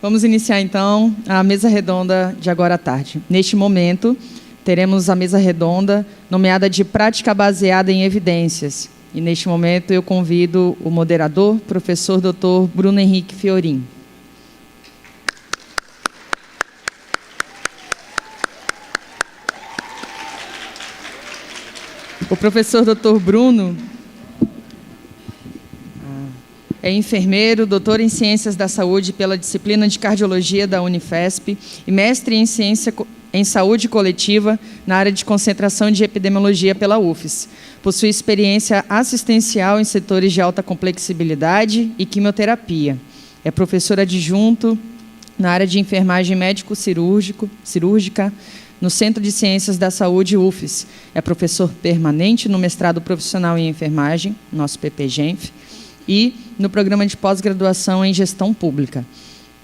Vamos iniciar, então, a mesa redonda de agora à tarde. Neste momento, teremos a mesa redonda nomeada de prática baseada em evidências. E, neste momento, eu convido o moderador, professor Dr. Bruno Henrique Fiorin. O professor Dr. Bruno é enfermeiro, doutor em Ciências da Saúde pela disciplina de Cardiologia da Unifesp e mestre em Saúde Coletiva na área de concentração de Epidemiologia pela UFES. Possui experiência assistencial em setores de alta complexibilidade e quimioterapia. É professor adjunto na área de enfermagem médico-cirúrgica no Centro de Ciências da Saúde UFES. É professor permanente no mestrado profissional em enfermagem, nosso PPGenf, e no programa de pós-graduação em Gestão Pública.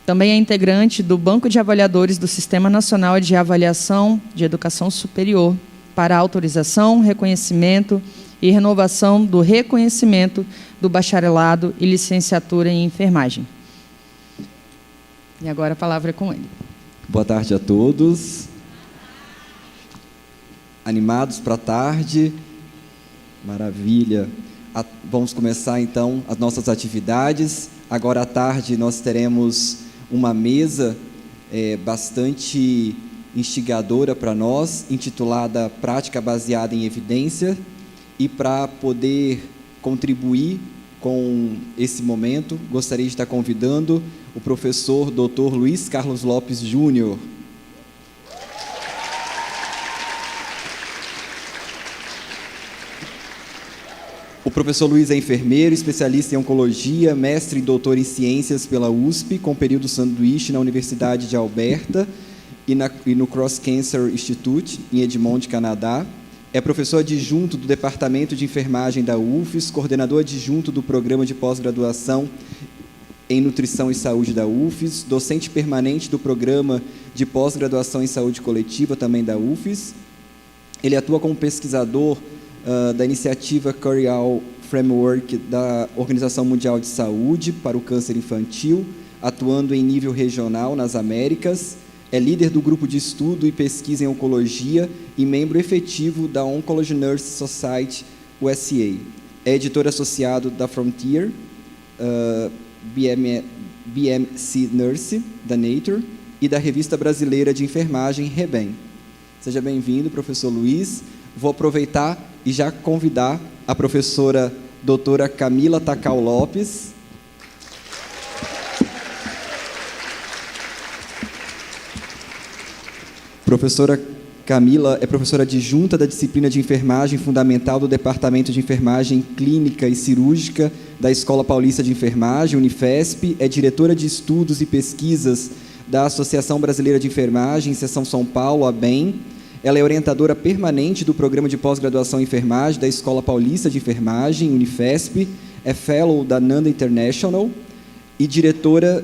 Também é integrante do Banco de Avaliadores do Sistema Nacional de Avaliação de Educação Superior para autorização, reconhecimento e renovação do reconhecimento do bacharelado e licenciatura em enfermagem. E agora a palavra é com ele. Boa tarde a todos. Animados para a tarde? Maravilha. Vamos começar, então, as nossas atividades. Agora à tarde nós teremos uma mesa bastante instigadora para nós, intitulada Prática Baseada em Evidência. E para poder contribuir com esse momento, gostaria de estar convidando o professor Dr. Luiz Carlos Lopes Júnior. O professor Luiz é enfermeiro, especialista em oncologia, mestre e doutor em ciências pela USP, com período sanduíche na Universidade de Alberta e no Cross Cancer Institute, em Edmonton, Canadá. É professor adjunto do Departamento de Enfermagem da UFES, coordenador adjunto do Programa de Pós-Graduação em Nutrição e Saúde da UFES, docente permanente do Programa de Pós-Graduação em Saúde Coletiva, também da UFES. Ele atua como pesquisador da iniciativa Curial Framework da Organização Mundial de Saúde para o Câncer Infantil, atuando em nível regional nas Américas. É líder do grupo de estudo e pesquisa em oncologia e membro efetivo da Oncology Nurse Society USA. É editor associado da Frontier, BMC Nurse, da Nature, e da Revista Brasileira de Enfermagem, REBEM. Seja bem-vindo, professor Luiz. Vou aproveitar e já convidar a professora doutora Camila Takao Lopes. Professora Camila é professora adjunta da disciplina de enfermagem fundamental do Departamento de Enfermagem Clínica e Cirúrgica da Escola Paulista de Enfermagem, Unifesp, é diretora de estudos e pesquisas da Associação Brasileira de Enfermagem, Seção São Paulo, ABEM. Ela é orientadora permanente do Programa de Pós-Graduação em Enfermagem da Escola Paulista de Enfermagem, Unifesp, é fellow da NANDA International e diretora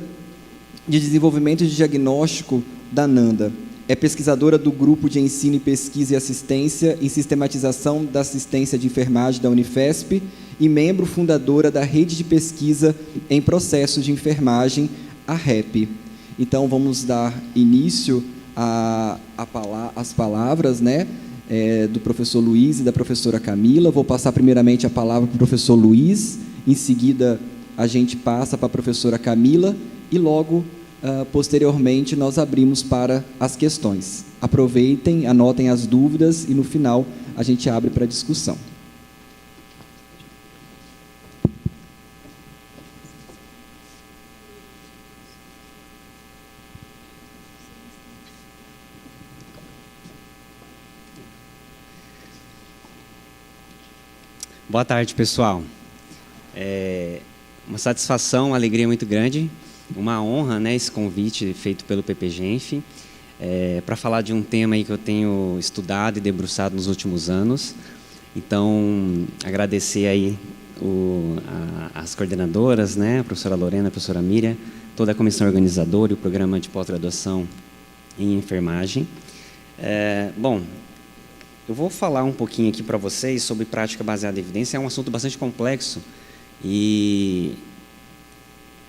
de Desenvolvimento de Diagnóstico da NANDA. É pesquisadora do Grupo de Ensino e Pesquisa e Assistência em Sistematização da Assistência de Enfermagem da Unifesp e membro fundadora da Rede de Pesquisa em Processos de Enfermagem, a REP. Então, vamos dar início as palavras, né, do professor Luiz e da professora Camila. Vou passar primeiramente a palavra para o professor Luiz, em seguida a gente passa para a professora Camila e logo, posteriormente, nós abrimos para as questões. Aproveitem, anotem as dúvidas e no final a gente abre para discussão. Boa tarde, pessoal. Uma satisfação, uma alegria muito grande, uma honra, né, esse convite feito pelo PPGenf, para falar de um tema aí que eu tenho estudado e debruçado nos últimos anos. Então, agradecer aí as coordenadoras, né, a professora Lorena, a professora Miriam, toda a comissão organizadora e o programa de pós-graduação em enfermagem. Bom, eu vou falar um pouquinho aqui para vocês sobre prática baseada em evidência. É um assunto bastante complexo e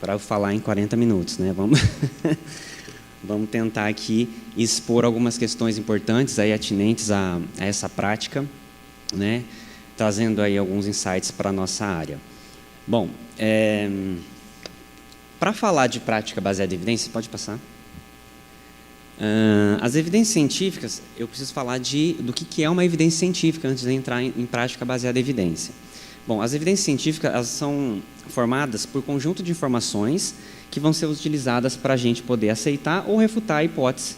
para eu falar em 40 minutos, né? Vamos, vamos tentar aqui expor algumas questões importantes aí atinentes a essa prática, né? Trazendo aí alguns insights para a nossa área. Bom, para falar de prática baseada em evidência, pode passar? As evidências científicas, eu preciso falar do que é uma evidência científica antes de entrar em prática baseada em evidência. Bom, as evidências científicas elas são formadas por conjunto de informações que vão ser utilizadas para a gente poder aceitar ou refutar a hipótese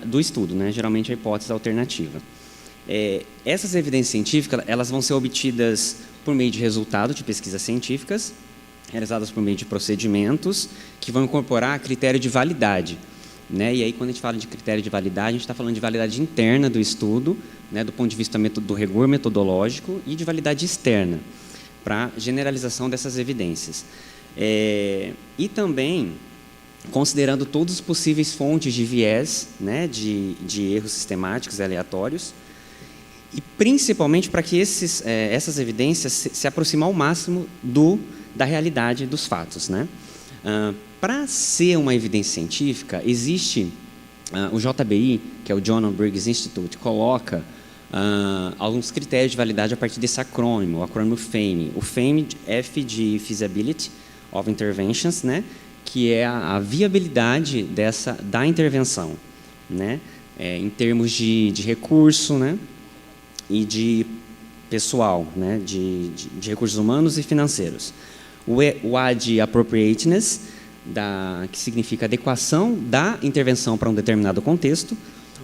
do estudo, né? Geralmente a hipótese alternativa. Essas evidências científicas elas vão ser obtidas por meio de resultados de pesquisas científicas, realizadas por meio de procedimentos que vão incorporar critério de validade. Né? E aí, quando a gente fala de critério de validade, a gente está falando de validade interna do estudo, né, do ponto de vista do rigor metodológico, e de validade externa, para generalização dessas evidências. E também considerando todas as possíveis fontes de viés, né, de erros sistemáticos e aleatórios, e principalmente para que essas evidências se aproximem ao máximo da realidade dos fatos, né? Para ser uma evidência científica, existe o JBI, que é o John Briggs Institute, coloca alguns critérios de validade a partir desse acrônimo, o acrônimo FAME. O FAME, F de Feasibility of Interventions, né, que é a viabilidade da intervenção, né, em termos de recurso, né, e de pessoal, né, de recursos humanos e financeiros. O A de Appropriateness, que significa adequação da intervenção para um determinado contexto.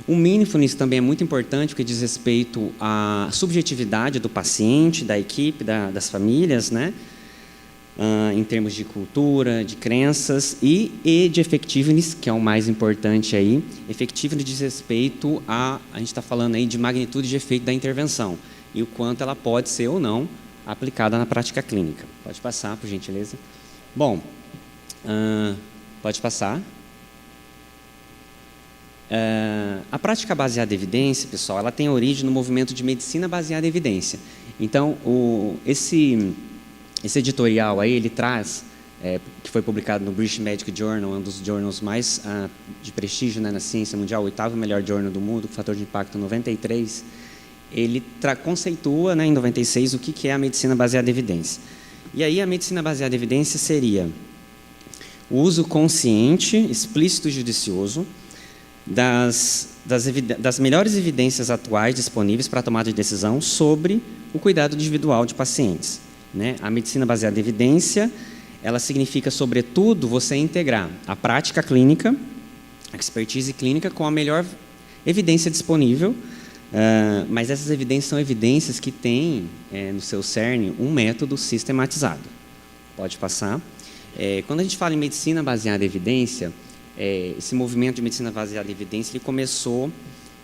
O Meaningfulness também é muito importante, porque diz respeito à subjetividade do paciente, da equipe, das famílias, né? Em termos de cultura, de crenças, e de Effectiveness, que é o mais importante aí. Effectiveness diz respeito a gente está falando aí de magnitude de efeito da intervenção, e o quanto ela pode ser ou não aplicada na prática clínica. Pode passar, por gentileza. Bom, pode passar. A prática baseada em evidência, pessoal, ela tem origem no movimento de medicina baseada em evidência. Então, esse editorial aí, ele traz, que foi publicado no British Medical Journal, um dos journals mais de prestígio, né, na ciência mundial, o 8º melhor journal do mundo, com fator de impacto 93, ele conceitua, né, em 96, o que é a medicina baseada em evidência. E aí a medicina baseada em evidência seria o uso consciente, explícito e judicioso das melhores evidências atuais disponíveis para a tomada de decisão sobre o cuidado individual de pacientes. Né? A medicina baseada em evidência, ela significa, sobretudo, você integrar a prática clínica, a expertise clínica, com a melhor evidência disponível, mas essas evidências são evidências que têm no seu cerne um método sistematizado. Pode passar. Quando a gente fala em medicina baseada em evidência, esse movimento de medicina baseada em evidência,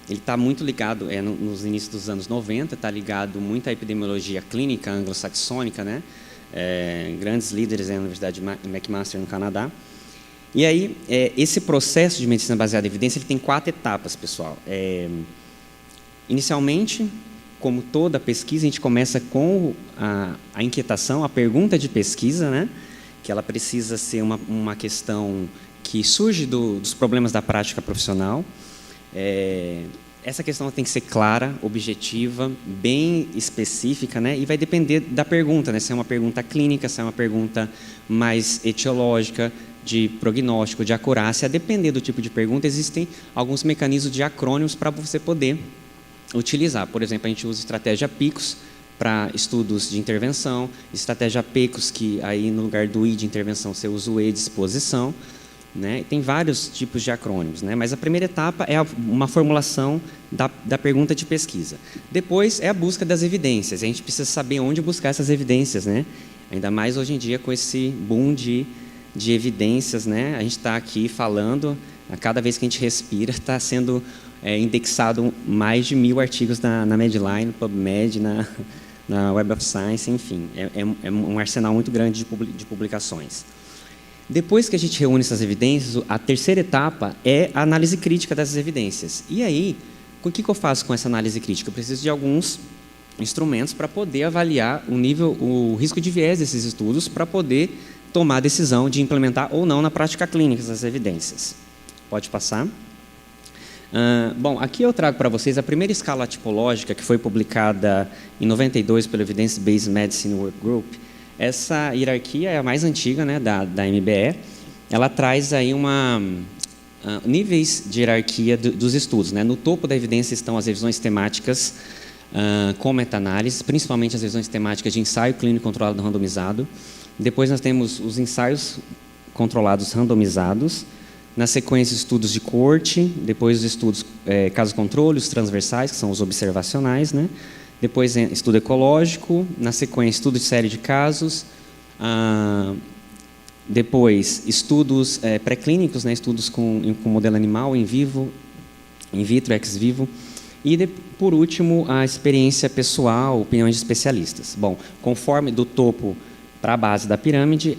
ele está muito ligado, nos inícios dos anos 90, está ligado muito à epidemiologia clínica anglo-saxônica, né? Grandes líderes na Universidade de McMaster, no Canadá. E aí, esse processo de medicina baseada em evidência, ele tem 4 etapas, pessoal. Inicialmente, como toda pesquisa, a gente começa com a inquietação, a pergunta de pesquisa, né? Que ela precisa ser uma questão que surge dos problemas da prática profissional. Essa questão tem que ser clara, objetiva, bem específica, né? E vai depender da pergunta, né? Se é uma pergunta clínica, se é uma pergunta mais etiológica, de prognóstico, de acurácia. A depender do tipo de pergunta, existem alguns mecanismos de acrônimos para você poder utilizar. Por exemplo, a gente usa estratégia PICOS para estudos de intervenção, estratégia PECOS, que aí no lugar do I de intervenção você usa o E de exposição, né? Tem vários tipos de acrônimos, né? Mas a primeira etapa é uma formulação da pergunta de pesquisa. Depois é a busca das evidências. A gente precisa saber onde buscar essas evidências, né? Ainda mais hoje em dia com esse boom de evidências, né? A gente está aqui falando, a cada vez que a gente respira, está sendo indexado mais de 1000 artigos na Medline, no PubMed, na Web of Science, enfim. É um arsenal muito grande de publicações. Depois que a gente reúne essas evidências, a terceira etapa é a análise crítica dessas evidências. E aí, o que eu faço com essa análise crítica? Eu preciso de alguns instrumentos para poder avaliar o risco de viés desses estudos, para poder tomar a decisão de implementar ou não na prática clínica essas evidências. Pode passar. Bom, aqui eu trago para vocês a primeira escala tipológica que foi publicada em 92 pelo Evidence Based Medicine Work Group. Essa hierarquia é a mais antiga, né, da MBE. Ela traz aí níveis de hierarquia dos estudos, né? No topo da evidência estão as revisões temáticas com meta-análise, principalmente as revisões temáticas de ensaio clínico controlado randomizado. Depois nós temos os ensaios controlados randomizados. Na sequência, estudos de coorte, depois os estudos caso-controle, os transversais, que são os observacionais, né? Depois, estudo ecológico, na sequência, estudo de série de casos, depois, estudos pré-clínicos, né? Estudos com modelo animal, em vivo, in vitro, ex vivo, e, por último, a experiência pessoal, opiniões de especialistas. Bom, conforme do topo para a base da pirâmide,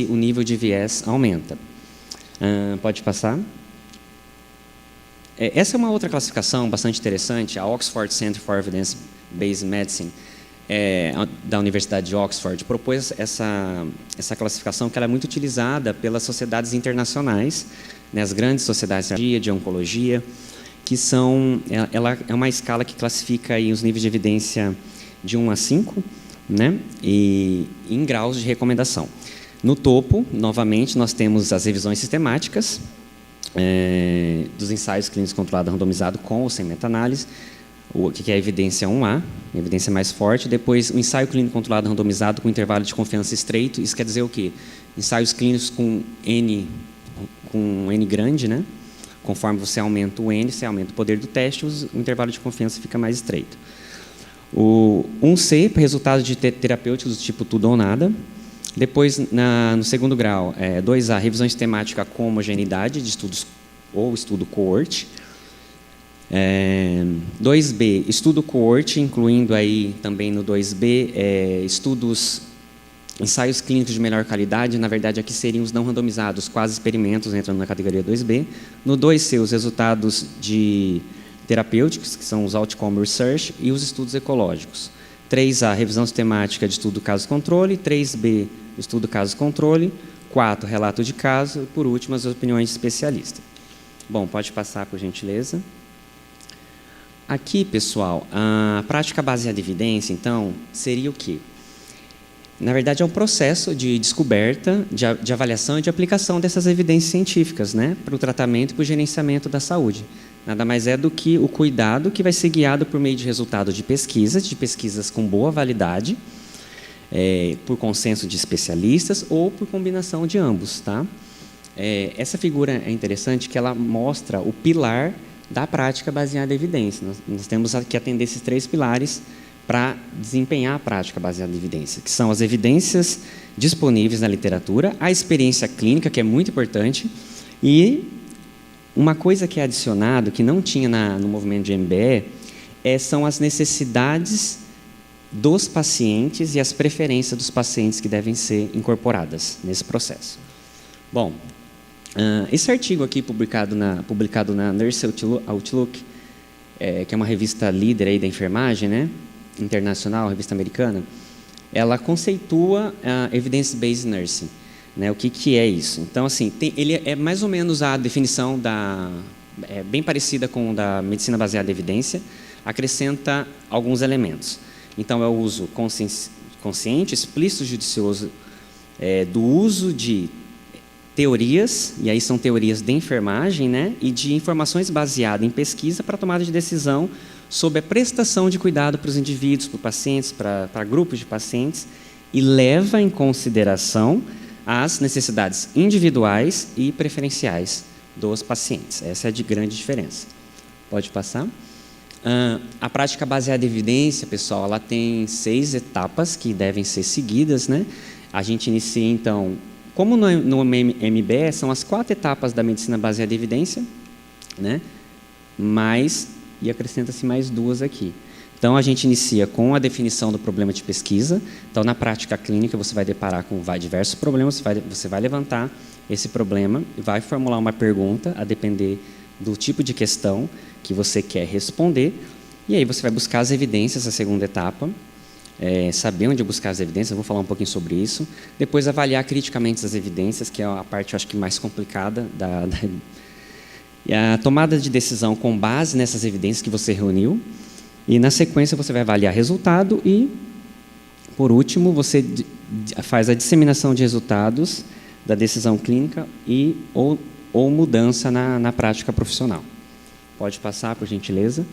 o nível de viés aumenta. Pode passar. Essa é uma outra classificação bastante interessante. A Oxford Center for Evidence-Based Medicine, da Universidade de Oxford, propôs essa classificação, que ela é muito utilizada pelas sociedades internacionais, né, as grandes sociedades de oncologia, que ela é uma escala que classifica aí os níveis de evidência de 1 a 5, né, e em graus de recomendação. No topo, novamente, nós temos as revisões sistemáticas dos ensaios clínicos controlados randomizados com ou sem meta-análise, o que é a evidência 1A, a evidência mais forte. Depois, o ensaio clínico controlado randomizado com intervalo de confiança estreito. Isso quer dizer o quê? Ensaios clínicos com N grande, né? Conforme você aumenta o N, você aumenta o poder do teste, o intervalo de confiança fica mais estreito. O 1C, resultado de terapêuticos do tipo tudo ou nada. Depois, no segundo grau, 2A, revisão sistemática com homogeneidade de estudos ou estudo coorte. 2B, estudo coorte, incluindo aí também no 2B ensaios clínicos de melhor qualidade. Na verdade, aqui seriam os não randomizados, quase experimentos, entrando na categoria 2B. No 2C, os resultados de terapêuticos, que são os outcome research, e os estudos ecológicos. 3A, revisão sistemática de estudo caso-controle. 3B, estudo caso-controle. 4, relato de caso. E, por último, as opiniões de especialista. Bom, pode passar, por gentileza. Aqui, pessoal, a prática baseada em evidência, então, seria o quê? Na verdade, é um processo de descoberta, de avaliação e de aplicação dessas evidências científicas, né, para o tratamento e para o gerenciamento da saúde. Nada mais é do que o cuidado que vai ser guiado por meio de resultados de pesquisas com boa validade, por consenso de especialistas ou por combinação de ambos, tá? Essa figura é interessante, que ela mostra o pilar da prática baseada em evidência. Nós temos que atender esses 3 pilares para desempenhar a prática baseada em evidência, que são as evidências disponíveis na literatura, a experiência clínica, que é muito importante, e uma coisa que é adicionado, que não tinha no movimento de MBE, são as necessidades dos pacientes e as preferências dos pacientes que devem ser incorporadas nesse processo. Bom, esse artigo aqui publicado na Nurse Outlook, que é uma revista líder aí da enfermagem, né, internacional, revista americana, ela conceitua a Evidence-Based Nursing. Né, o que é isso? Então, assim, ele é mais ou menos a definição bem parecida com da medicina baseada em evidência, acrescenta alguns elementos. Então, é o uso consciente, explícito, judicioso do uso de teorias, e aí são teorias de enfermagem, né, e de informações baseadas em pesquisa para tomada de decisão sobre a prestação de cuidado para os indivíduos, para pacientes, para grupos de pacientes, e leva em consideração as necessidades individuais e preferenciais dos pacientes. Essa é de grande diferença. Pode passar. A prática baseada em evidência, pessoal, ela tem 6 etapas que devem ser seguidas, né? A gente inicia, então, como no MBE, são as 4 etapas da medicina baseada em evidência, né? E acrescenta-se mais 2 aqui. Então, a gente inicia com a definição do problema de pesquisa. Então, na prática clínica, você vai deparar com diversos problemas, você vai levantar esse problema e vai formular uma pergunta, a depender do tipo de questão que você quer responder, e aí você vai buscar as evidências, a segunda etapa. saber onde buscar as evidências, eu vou falar um pouquinho sobre isso. Depois, avaliar criticamente as evidências, que é a parte, eu acho que, mais complicada e a tomada de decisão com base nessas evidências que você reuniu. E, na sequência, você vai avaliar resultado e, por último, você faz a disseminação de resultados da decisão clínica ou mudança na prática profissional. Pode passar, por gentileza.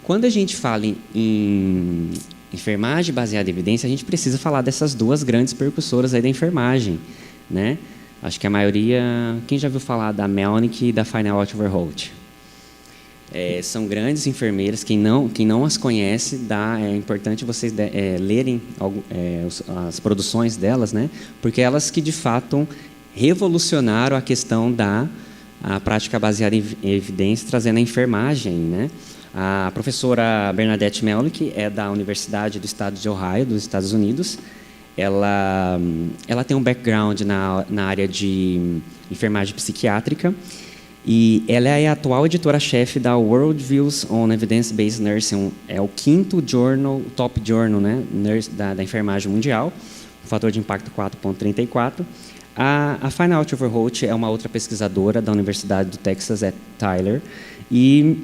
Quando a gente fala em enfermagem baseada em evidência, a gente precisa falar dessas duas grandes percussoras aí da enfermagem, né? Acho que a maioria... Quem já ouviu falar da Melnick e da Feinald-Overholt? São grandes enfermeiras. Quem não as conhece, é importante vocês lerem as produções delas, né? Porque elas que, de fato, revolucionaram a questão da prática baseada em evidência, trazendo a enfermagem, né? A professora Bernadette Melnick é da Universidade do Estado de Ohio, dos Estados Unidos. Ela tem um background na área de enfermagem psiquiátrica e ela é a atual editora-chefe da World Views on Evidence-Based Nursing. É o 5º journal, top journal, né, da enfermagem mundial, o fator de impacto 4.34. A Feinald-Overholt é uma outra pesquisadora da Universidade do Texas, Tyler, e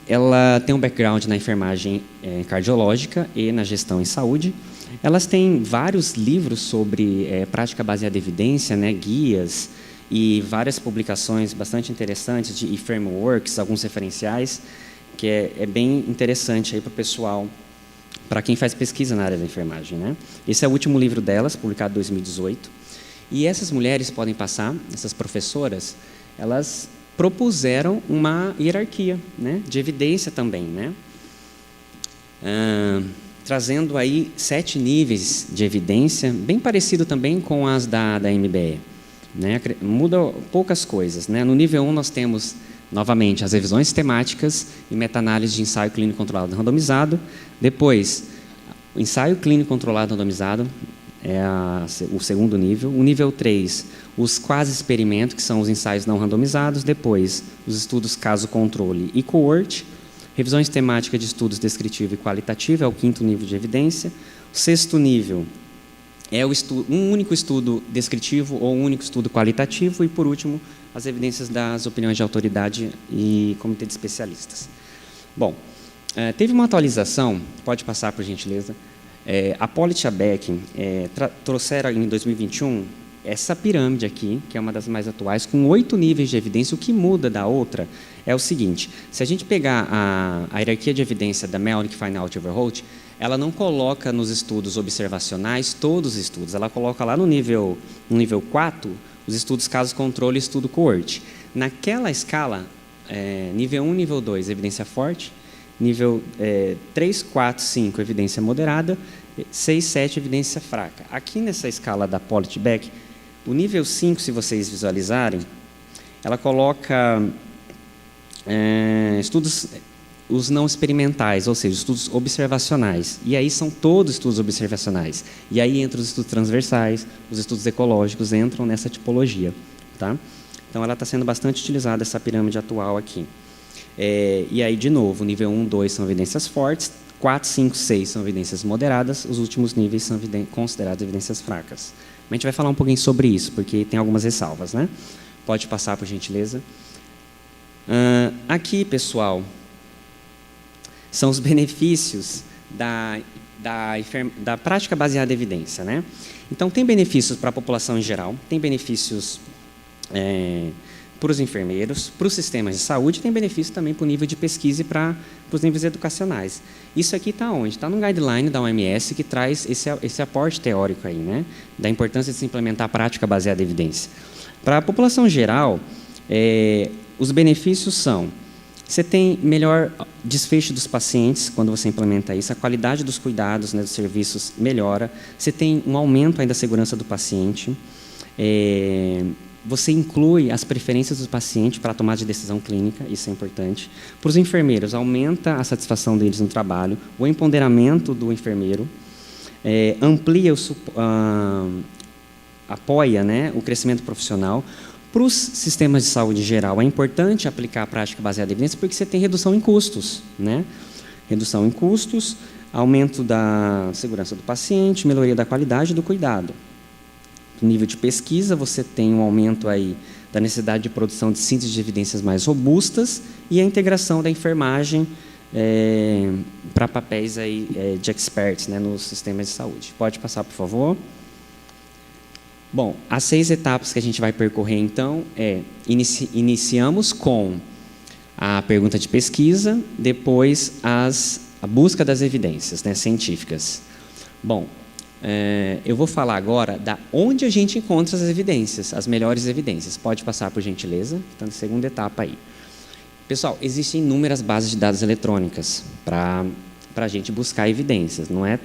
ela tem um background na enfermagem cardiológica e na gestão em saúde. Elas têm vários livros sobre prática baseada em evidência, né, guias, e várias publicações bastante interessantes e frameworks, alguns referenciais, que é bem interessante para o pessoal, para quem faz pesquisa na área da enfermagem, né? Esse é o último livro delas, publicado em 2018. E essas mulheres podem passar, essas professoras, elas propuseram uma hierarquia, né, de evidência também, né? Trazendo aí 7 níveis de evidência, bem parecido também com as da MBE. Né? Muda poucas coisas, né? No nível 1 nós temos, novamente, as revisões temáticas e meta-análise de ensaio clínico controlado randomizado. Depois, o ensaio clínico controlado randomizado é o segundo nível. O nível 3, os quase-experimentos, que são os ensaios não randomizados. Depois, os estudos caso-controle e cohort. Revisões temáticas de estudos descritivo e qualitativo, é o 5º nível de evidência. O 6º nível é um único estudo descritivo ou um único estudo qualitativo. E, por último, as evidências das opiniões de autoridade e comitê de especialistas. Bom, teve uma atualização, pode passar, por gentileza. A Pollitt e a Beck trouxeram em 2021 essa pirâmide aqui, que é uma das mais atuais, com 8 níveis de evidência. O que muda da outra é o seguinte: se a gente pegar a hierarquia de evidência da Melnick, Feinald-Overholt, ela não coloca nos estudos observacionais todos os estudos, ela coloca lá no nível 4 os estudos caso-controle e estudo cohort. Naquela escala, nível 1, nível 2, evidência forte, nível 3, 4, 5, evidência moderada, 6, 7, evidência fraca. Aqui nessa escala da Pollitt e Beck, o nível 5, se vocês visualizarem, ela coloca estudos, os não experimentais, ou seja, estudos observacionais. E aí são todos estudos observacionais. E aí entram os estudos transversais, os estudos ecológicos entram nessa tipologia. Tá? Então, ela está sendo bastante utilizada, essa pirâmide atual aqui. E aí, de novo, nível 1, 2 são evidências fortes, 4, 5, 6 são evidências moderadas, os últimos níveis são considerados evidências fracas. A gente vai falar um pouquinho sobre isso, porque tem algumas ressalvas, né? Pode passar, por gentileza. Aqui, pessoal, são os benefícios da prática baseada em evidência, né? Então, tem benefícios para a população em geral, tem benefícios para os enfermeiros, para os sistemas de saúde, tem benefício também para o nível de pesquisa e para os níveis educacionais. Isso aqui está onde? Está no guideline da OMS, que traz esse aporte teórico aí, né? Da importância de se implementar a prática baseada em evidência. Para a população geral, os benefícios são: você tem melhor desfecho dos pacientes quando você implementa isso, a qualidade dos cuidados, né, dos serviços melhora, você tem um aumento ainda da segurança do paciente, você inclui as preferências do paciente para a tomada de decisão clínica, isso é importante. Para os enfermeiros, aumenta a satisfação deles no trabalho, o empoderamento do enfermeiro, amplia, apoia, né, o crescimento profissional. Para os sistemas de saúde em geral, é importante aplicar a prática baseada em evidência porque você tem redução em custos, né? Redução em custos, Aumento da segurança do paciente, melhoria da qualidade do cuidado. No nível de pesquisa, você tem um aumento aí da necessidade de produção de síntese de evidências mais robustas e a integração da enfermagem para papéis aí, de experts, né, nos sistemas de saúde. Pode passar, por favor. Bom, as 6 etapas que a gente vai percorrer, então, iniciamos com a pergunta de pesquisa, depois a busca das evidências, né, científicas. Bom, eu vou falar agora da onde a gente encontra as evidências, as melhores evidências. Pode passar, por gentileza, está na segunda etapa aí. Pessoal, existem inúmeras bases de dados eletrônicas para a gente buscar evidências. Não é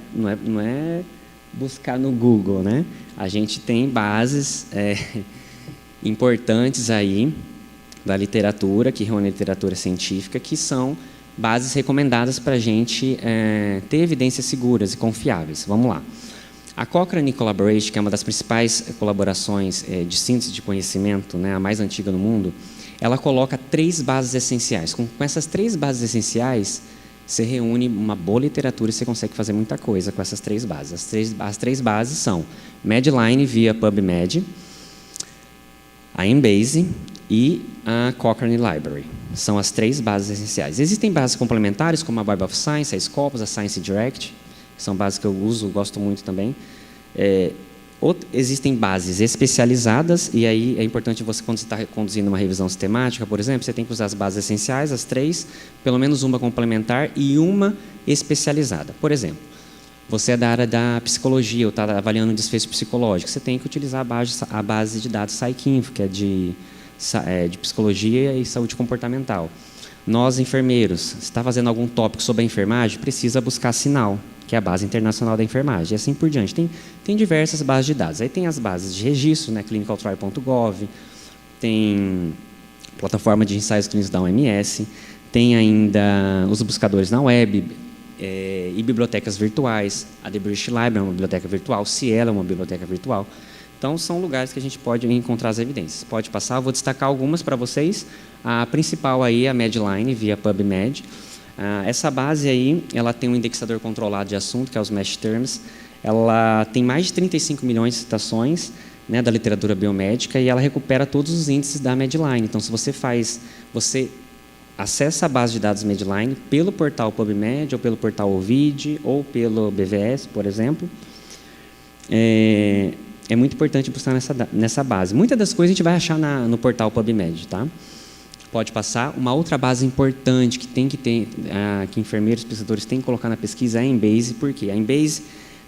buscar no Google, né? A gente tem bases importantes aí da literatura, que reúne literatura científica, que são bases recomendadas para a gente ter evidências seguras e confiáveis. Vamos lá. A Cochrane Collaboration, que é uma das principais colaborações de síntese de conhecimento, né, a mais antiga no mundo, ela coloca 3 bases essenciais. Com essas 3 bases essenciais, você reúne uma boa literatura e você consegue fazer muita coisa com essas 3 bases. As três bases são Medline via PubMed, a Embase e a Cochrane Library. São as 3 bases essenciais. Existem bases complementares, como a Web of Science, a Scopus, a Science Direct, que são bases que eu uso, gosto muito também. Existem bases especializadas, e aí é importante você, quando você está conduzindo uma revisão sistemática, por exemplo, você tem que usar as bases essenciais, as 3, pelo menos uma complementar e uma especializada. Por exemplo, você é da área da psicologia, ou está avaliando um desfecho psicológico, você tem que utilizar a base de dados PsycInfo, que é de psicologia e saúde comportamental. Nós, enfermeiros, se está fazendo algum tópico sobre a enfermagem, precisa buscar Sinal, que é a base internacional da enfermagem, e assim por diante. Tem diversas bases de dados. Aí tem as bases de registro, né, clinicaltrial.gov, tem plataforma de ensaios clínicos da OMS, tem ainda os buscadores na web e bibliotecas virtuais. A The British Library é uma biblioteca virtual, Cielo é uma biblioteca virtual. Então, são lugares que a gente pode encontrar as evidências. Pode passar, eu vou destacar algumas para vocês. A principal aí é a Medline, via PubMed. Essa base aí, ela tem um indexador controlado de assunto, que é os Mesh Terms. Ela tem mais de 35 milhões de citações, né, da literatura biomédica, e ela recupera todos os índices da Medline. Então, se você acessa a base de dados Medline pelo portal PubMed, ou pelo portal Ovid, ou pelo BVS, por exemplo, é muito importante buscar nessa base. Muitas das coisas a gente vai achar no portal PubMed, tá? Pode passar. Uma outra base importante que tem que ter, que enfermeiros e pesquisadores têm que colocar na pesquisa é a Embase. Por quê? A Embase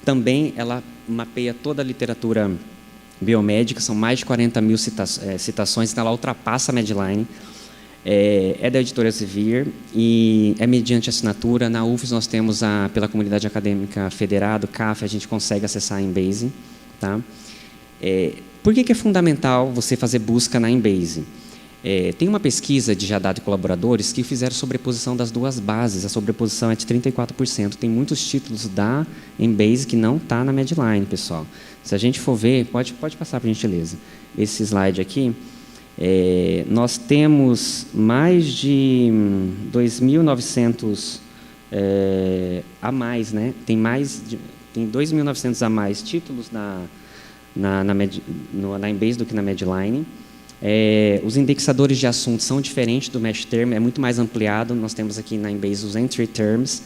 também ela mapeia toda a literatura biomédica, são mais de 40 mil citações, então ela ultrapassa a Medline. É da editora Elsevier e é mediante assinatura. Na UFES nós temos, pela comunidade acadêmica federado, CAF, a gente consegue acessar a Embase. Tá? Por que é fundamental você fazer busca na Embase? Tem uma pesquisa de Haddad e colaboradores que fizeram sobreposição das 2 bases. A sobreposição é de 34%. Tem muitos títulos da Embase que não está na Medline, pessoal. Se a gente for ver, pode passar, por gentileza, esse slide aqui. Nós temos mais de 2.900 a mais, né? Tem 2.900 a mais títulos na Embase do que na Medline. Os indexadores de assuntos são diferentes do Mesh Term, é muito mais ampliado. Nós temos aqui na Embase os Entry Terms.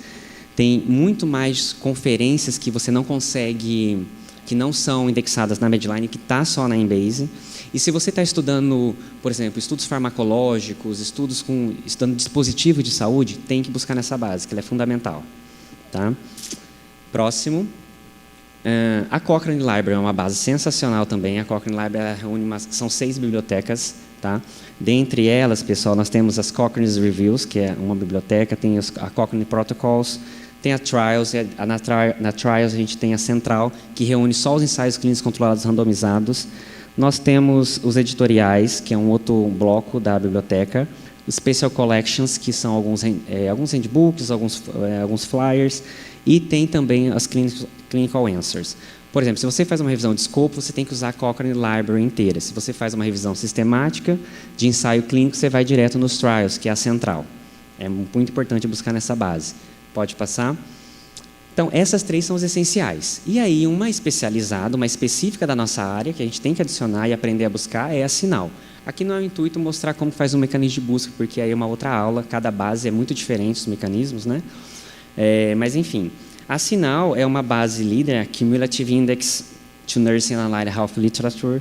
Tem muito mais conferências que você não consegue, que não são indexadas na Medline, que está só na Embase. E se você está estudando, por exemplo, estudos farmacológicos, estudando dispositivo de saúde, tem que buscar nessa base, que ela é fundamental. Tá? Próximo. A Cochrane Library é uma base sensacional também. A Cochrane Library reúne são 6 bibliotecas. Tá? Dentre elas, pessoal, nós temos as Cochrane Reviews, que é uma biblioteca, tem a Cochrane Protocols, tem a Trials, na Trials a gente tem a Central, que reúne só os ensaios clínicos controlados randomizados. Nós temos os editoriais, que é um outro bloco da biblioteca, os Special Collections, que são alguns handbooks, alguns flyers, e tem também as Clinical Answers. Por exemplo, se você faz uma revisão de escopo, você tem que usar a Cochrane Library inteira. Se você faz uma revisão sistemática de ensaio clínico, você vai direto nos Trials, que é a central. É muito importante buscar nessa base. Pode passar. Então, essas 3 são os essenciais. E aí, uma especializada, uma específica da nossa área, que a gente tem que adicionar e aprender a buscar, é a Sinal. Aqui não é o intuito mostrar como faz um mecanismo de busca, porque aí é uma outra aula, cada base é muito diferente os mecanismos, né? Mas, enfim, a Sinal é uma base líder, a Cumulative Index to Nursing and Allied Health Literature.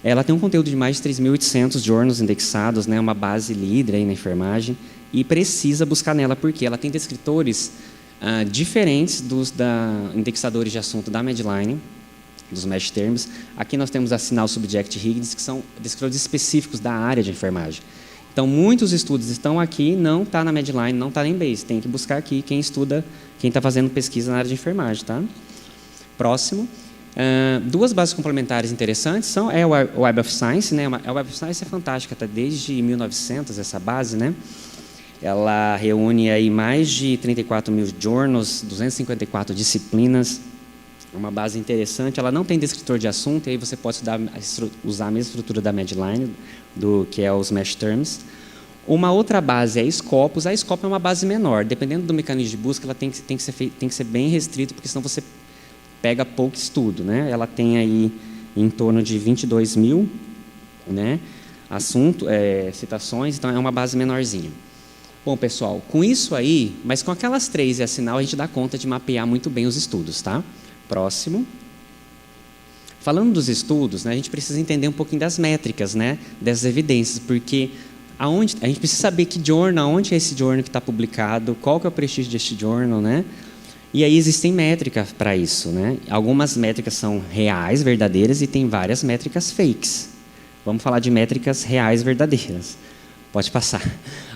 Ela tem um conteúdo de mais de 3.800 journals indexados, né? Uma base líder aí na enfermagem, e precisa buscar nela, porque ela tem descritores diferentes dos indexadores de assunto da Medline, dos MASH terms. Aqui nós temos a Sinal Subject Higgins, que são descritores específicos da área de enfermagem. Então, muitos estudos estão aqui, não está na Medline, não está na Embase. Tem que buscar aqui quem estuda, quem está fazendo pesquisa na área de enfermagem. Tá? Próximo. 2 bases complementares interessantes são o Web of Science. Né? A Web of Science é fantástica, está desde 1900 essa base, né? Ela reúne aí mais de 34 mil journals, 254 disciplinas, uma base interessante. Ela não tem descritor de assunto, e aí você pode usar a mesma estrutura da Medline, que é os MASH Terms. Uma outra base é a Scopus. A Scopus é uma base menor. Dependendo do mecanismo de busca, ela tem que ser bem restrita, porque senão você pega pouco estudo. Né? Ela tem aí em torno de 22 mil, né, citações, então é uma base menorzinha. Bom, pessoal, com isso aí, mas com aquelas 3 e a Sinal, a gente dá conta de mapear muito bem os estudos, tá? Próximo. Falando dos estudos, né, a gente precisa entender um pouquinho das métricas, né, dessas evidências, porque a gente precisa saber que journal, onde é esse journal que está publicado, qual que é o prestígio deste journal, né? E aí existem métricas para isso, né? Algumas métricas são reais, verdadeiras, e tem várias métricas fakes. Vamos falar de métricas reais, verdadeiras. Pode passar.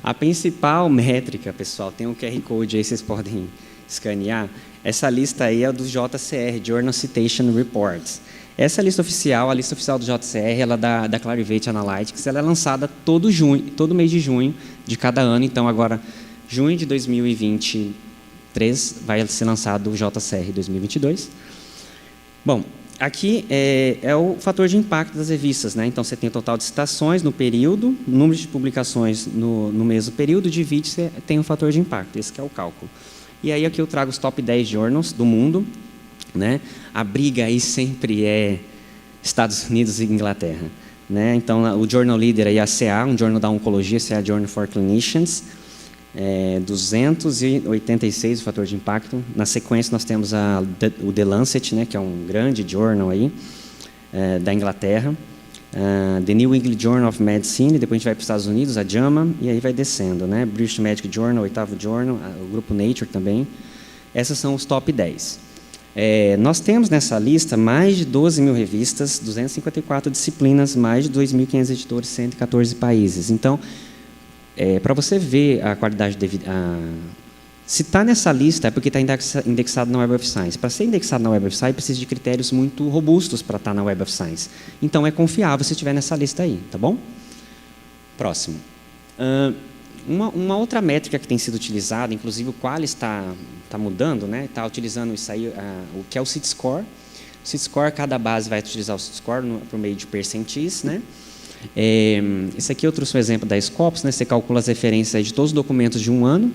A principal métrica, pessoal, tem um QR Code aí, vocês podem escanear. Essa lista aí é do JCR, Journal Citation Reports. Essa lista oficial, a lista oficial do JCR, ela é da Clarivate Analytics, ela é lançada todo mês de junho de cada ano. Então, agora, junho de 2023, vai ser lançado o JCR 2022. Bom, aqui é o fator de impacto das revistas, né? Então, você tem o total de citações no período, número de publicações no mesmo período, divide, você tem o fator de impacto. Esse que é o cálculo. E aí, aqui eu trago os top 10 journals do mundo, né? A briga aí sempre é Estados Unidos e Inglaterra, né? Então, o Journal Leader aí é a CA, um journal da oncologia, CA Journal for Clinicians, 286 o fator de impacto. Na sequência, nós temos o The Lancet, né, que é um grande journal aí, da Inglaterra, The New England Journal of Medicine, depois a gente vai para os Estados Unidos, a JAMA, e aí vai descendo, né? British Medical Journal, 8º journal, o grupo Nature também. Essas são os top 10. Nós temos nessa lista mais de 12 mil revistas, 254 disciplinas, mais de 2.500 editores, 114 países. Então, para você ver a qualidade se está nessa lista é porque está indexado na Web of Science. Para ser indexado na Web of Science, precisa de critérios muito robustos para estar na Web of Science. Então, é confiável se estiver nessa lista aí, tá bom? Próximo. Uma outra métrica que tem sido utilizada, inclusive o Qualis está mudando, né? Está utilizando isso aí, o que é o CIT-Score. O CIT-Score, cada base vai utilizar o CIT-Score por meio de percentis, né? Esse aqui eu trouxe um exemplo da Scopus, né? Você calcula as referências aí de todos os documentos de um ano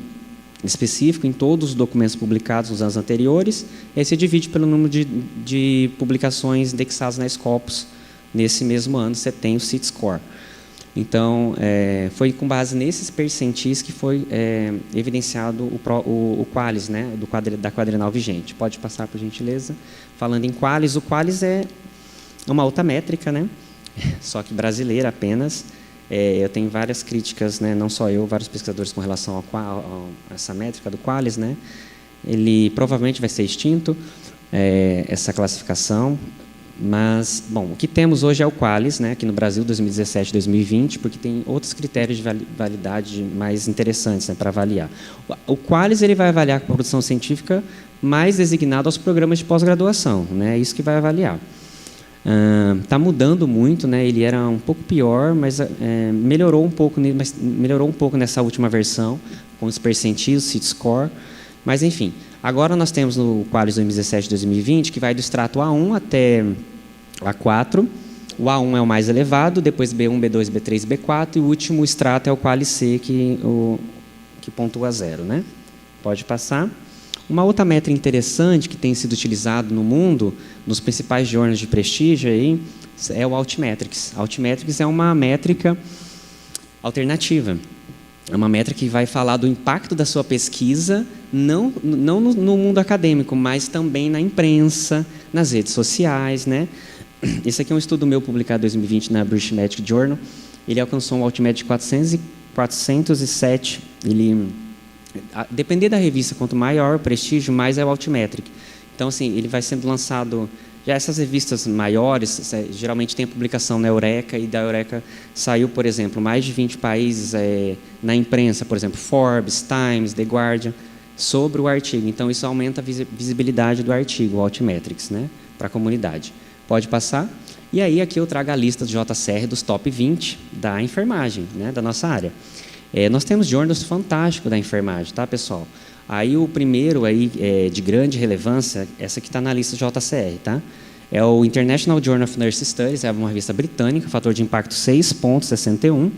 específico, em todos os documentos publicados nos anos anteriores, e aí você divide pelo número de publicações indexadas na Scopus nesse mesmo ano, você tem o CIT-Score. Então, foi com base nesses percentis que foi evidenciado o Qualis, né, da quadrenal vigente. Pode passar, por gentileza. Falando em Qualis, o Qualis é uma outra métrica, né, só que brasileira apenas. Eu tenho várias críticas, né, não só eu, vários pesquisadores com relação a essa métrica do Qualis, né. Ele provavelmente vai ser extinto, essa classificação. Mas, bom, o que temos hoje é o Qualis, né, aqui no Brasil, 2017-2020, porque tem outros critérios de validade mais interessantes, né, para avaliar. O Qualis ele vai avaliar a produção científica mais designada aos programas de pós-graduação, né, é isso que vai avaliar. Está mudando muito, né, ele era um pouco pior, mas melhorou um pouco nessa última versão, com os percentis, o CIT-Score, mas, enfim. Agora nós temos no Qualis 2017-2020, que vai do extrato A1 até A4. O A1 é o mais elevado, depois B1, B2, B3, B4, e o último extrato é o Qualis C, que pontua 0. Né? Pode passar. Uma outra métrica interessante que tem sido utilizado no mundo, nos principais jornais de prestígio, aí, é o Altmetrics. Altmetrics é uma métrica alternativa. É uma métrica que vai falar do impacto da sua pesquisa, não no mundo acadêmico, mas também na imprensa, nas redes sociais, né? Esse aqui é um estudo meu publicado em 2020 na British Medical Journal. Ele alcançou um Altmetric 407. Depender da revista, quanto maior o prestígio, mais é o Altmetric. Então, assim, ele vai sendo lançado... Já essas revistas maiores, geralmente tem a publicação na Eureka, e da Eureka saiu, por exemplo, mais de 20 países na imprensa, por exemplo, Forbes, Times, The Guardian, sobre o artigo. Então, isso aumenta a visibilidade do artigo, o Altmetrics, né, para a comunidade. Pode passar. E aí, aqui eu trago a lista do JCR dos top 20 da enfermagem, né, da nossa área. Nós temos journals fantásticos da enfermagem, tá, pessoal? Aí o primeiro aí, de grande relevância, essa que está na lista JCR, tá? É o International Journal of Nurse Studies, é uma revista britânica, fator de impacto 6,61.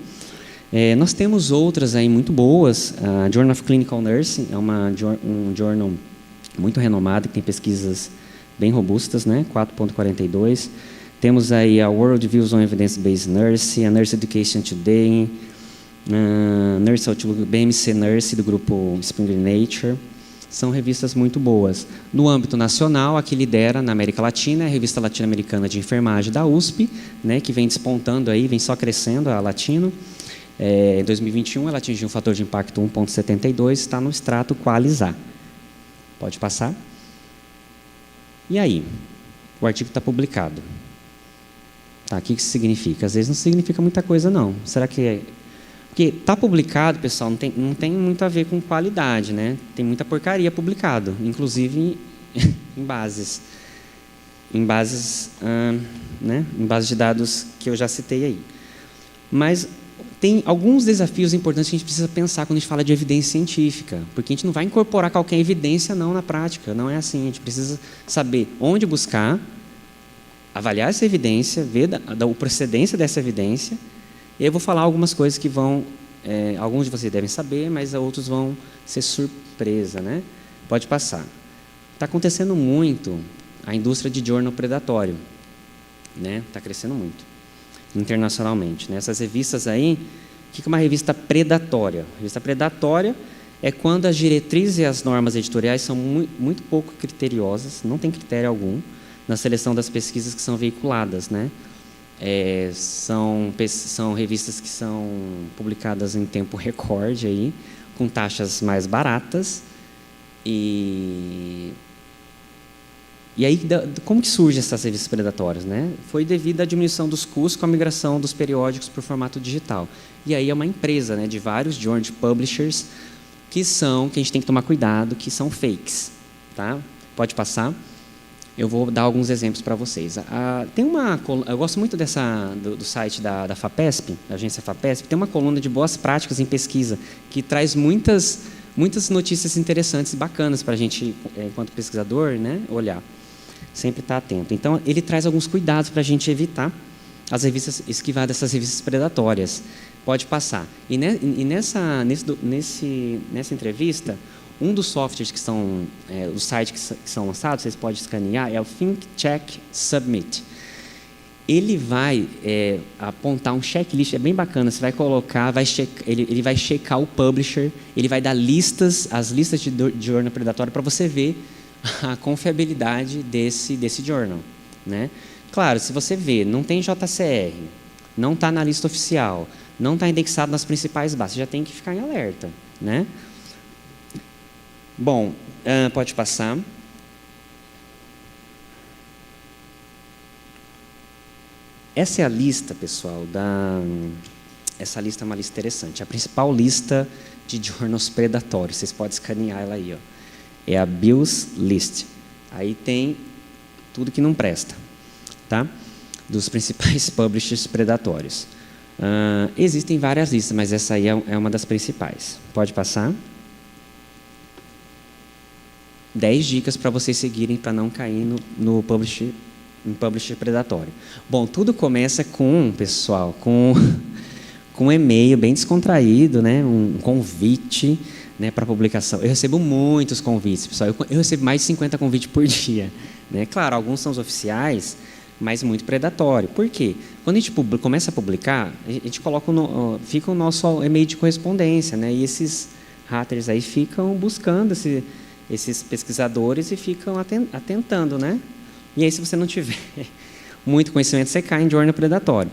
Nós temos outras aí muito boas. A Journal of Clinical Nursing é um journal muito renomado, que tem pesquisas bem robustas, né? 4,42. Temos aí a World Views on Evidence-Based Nursing, a Nurse Education Today, Nurse Outlook, BMC Nurse, do grupo Springer Nature. São revistas muito boas. No âmbito nacional, a que lidera na América Latina é a Revista Latino-Americana de Enfermagem da USP, né, que vem despontando aí, vem só crescendo, a Latino. Em 2021, ela atingiu um fator de impacto 1,72, está no extrato Qualis A. Pode passar. E aí? O artigo está publicado. Tá, o que isso significa? Às vezes não significa muita coisa, não. Será que Porque está publicado, pessoal, não tem muito a ver com qualidade, né? Tem muita porcaria publicado, inclusive em bases. Em bases de dados que eu já citei aí. Mas tem alguns desafios importantes que a gente precisa pensar quando a gente fala de evidência científica, porque a gente não vai incorporar qualquer evidência, não, na prática. Não é assim. A gente precisa saber onde buscar, avaliar essa evidência, ver a procedência dessa evidência. E eu vou falar algumas coisas que vão, alguns de vocês devem saber, mas outros vão ser surpresa, né? Pode passar. Está acontecendo muito a indústria de journal predatório, né? Está crescendo muito, internacionalmente, né? Essas revistas aí, o que é uma revista predatória? A revista predatória é quando as diretrizes e as normas editoriais são muito pouco criteriosas, não tem critério algum, na seleção das pesquisas que são veiculadas, né? São revistas que são publicadas em tempo recorde, aí, com taxas mais baratas. E aí, como que surgem essas revistas predatórias, né? Foi devido à diminuição dos custos com a migração dos periódicos para o formato digital. E aí é uma empresa, né, de vários journal publishers que a gente tem que tomar cuidado, que são fakes. Tá? Pode passar. Eu vou dar alguns exemplos para vocês. Eu gosto muito do site da FAPESP, da agência FAPESP, tem uma coluna de boas práticas em pesquisa, que traz muitas notícias interessantes e bacanas para a gente, enquanto pesquisador, né, olhar. Sempre estar atento. Então, ele traz alguns cuidados para a gente evitar esquivar dessas revistas predatórias. Pode passar. E nessa entrevista, um dos softwares que são, os sites que são lançados, vocês podem escanear, é o Think, Check, Submit. Ele vai apontar um checklist, é bem bacana, você vai colocar, ele vai checar o publisher, ele vai dar as listas de journal predatório para você ver a confiabilidade desse journal, né? Claro, se você vê, não tem JCR, não está na lista oficial, não está indexado nas principais bases, você já tem que ficar em alerta, né? Bom, pode passar. Essa é a lista, pessoal, essa lista é uma lista interessante. A principal lista de journals predatórios, vocês podem escanear ela aí, ó. É a Bill's List. Aí tem tudo que não presta, tá? Dos principais publishers predatórios. Existem várias listas, mas essa aí é uma das principais. Pode passar. 10 dicas para vocês seguirem para não cair no publisher predatório. Bom, tudo começa pessoal, com com um e-mail bem descontraído, né, um convite, né, para publicação. Eu recebo muitos convites, pessoal. Eu recebo mais de 50 convites por dia, né? Claro, alguns são os oficiais, mas muito predatório. Por quê? Quando a gente começa a publicar, a gente coloca fica o nosso e-mail de correspondência, né? E esses hackers aí ficam buscando esses pesquisadores e ficam atentando, né? E aí, se você não tiver muito conhecimento, você cai em journal predatório.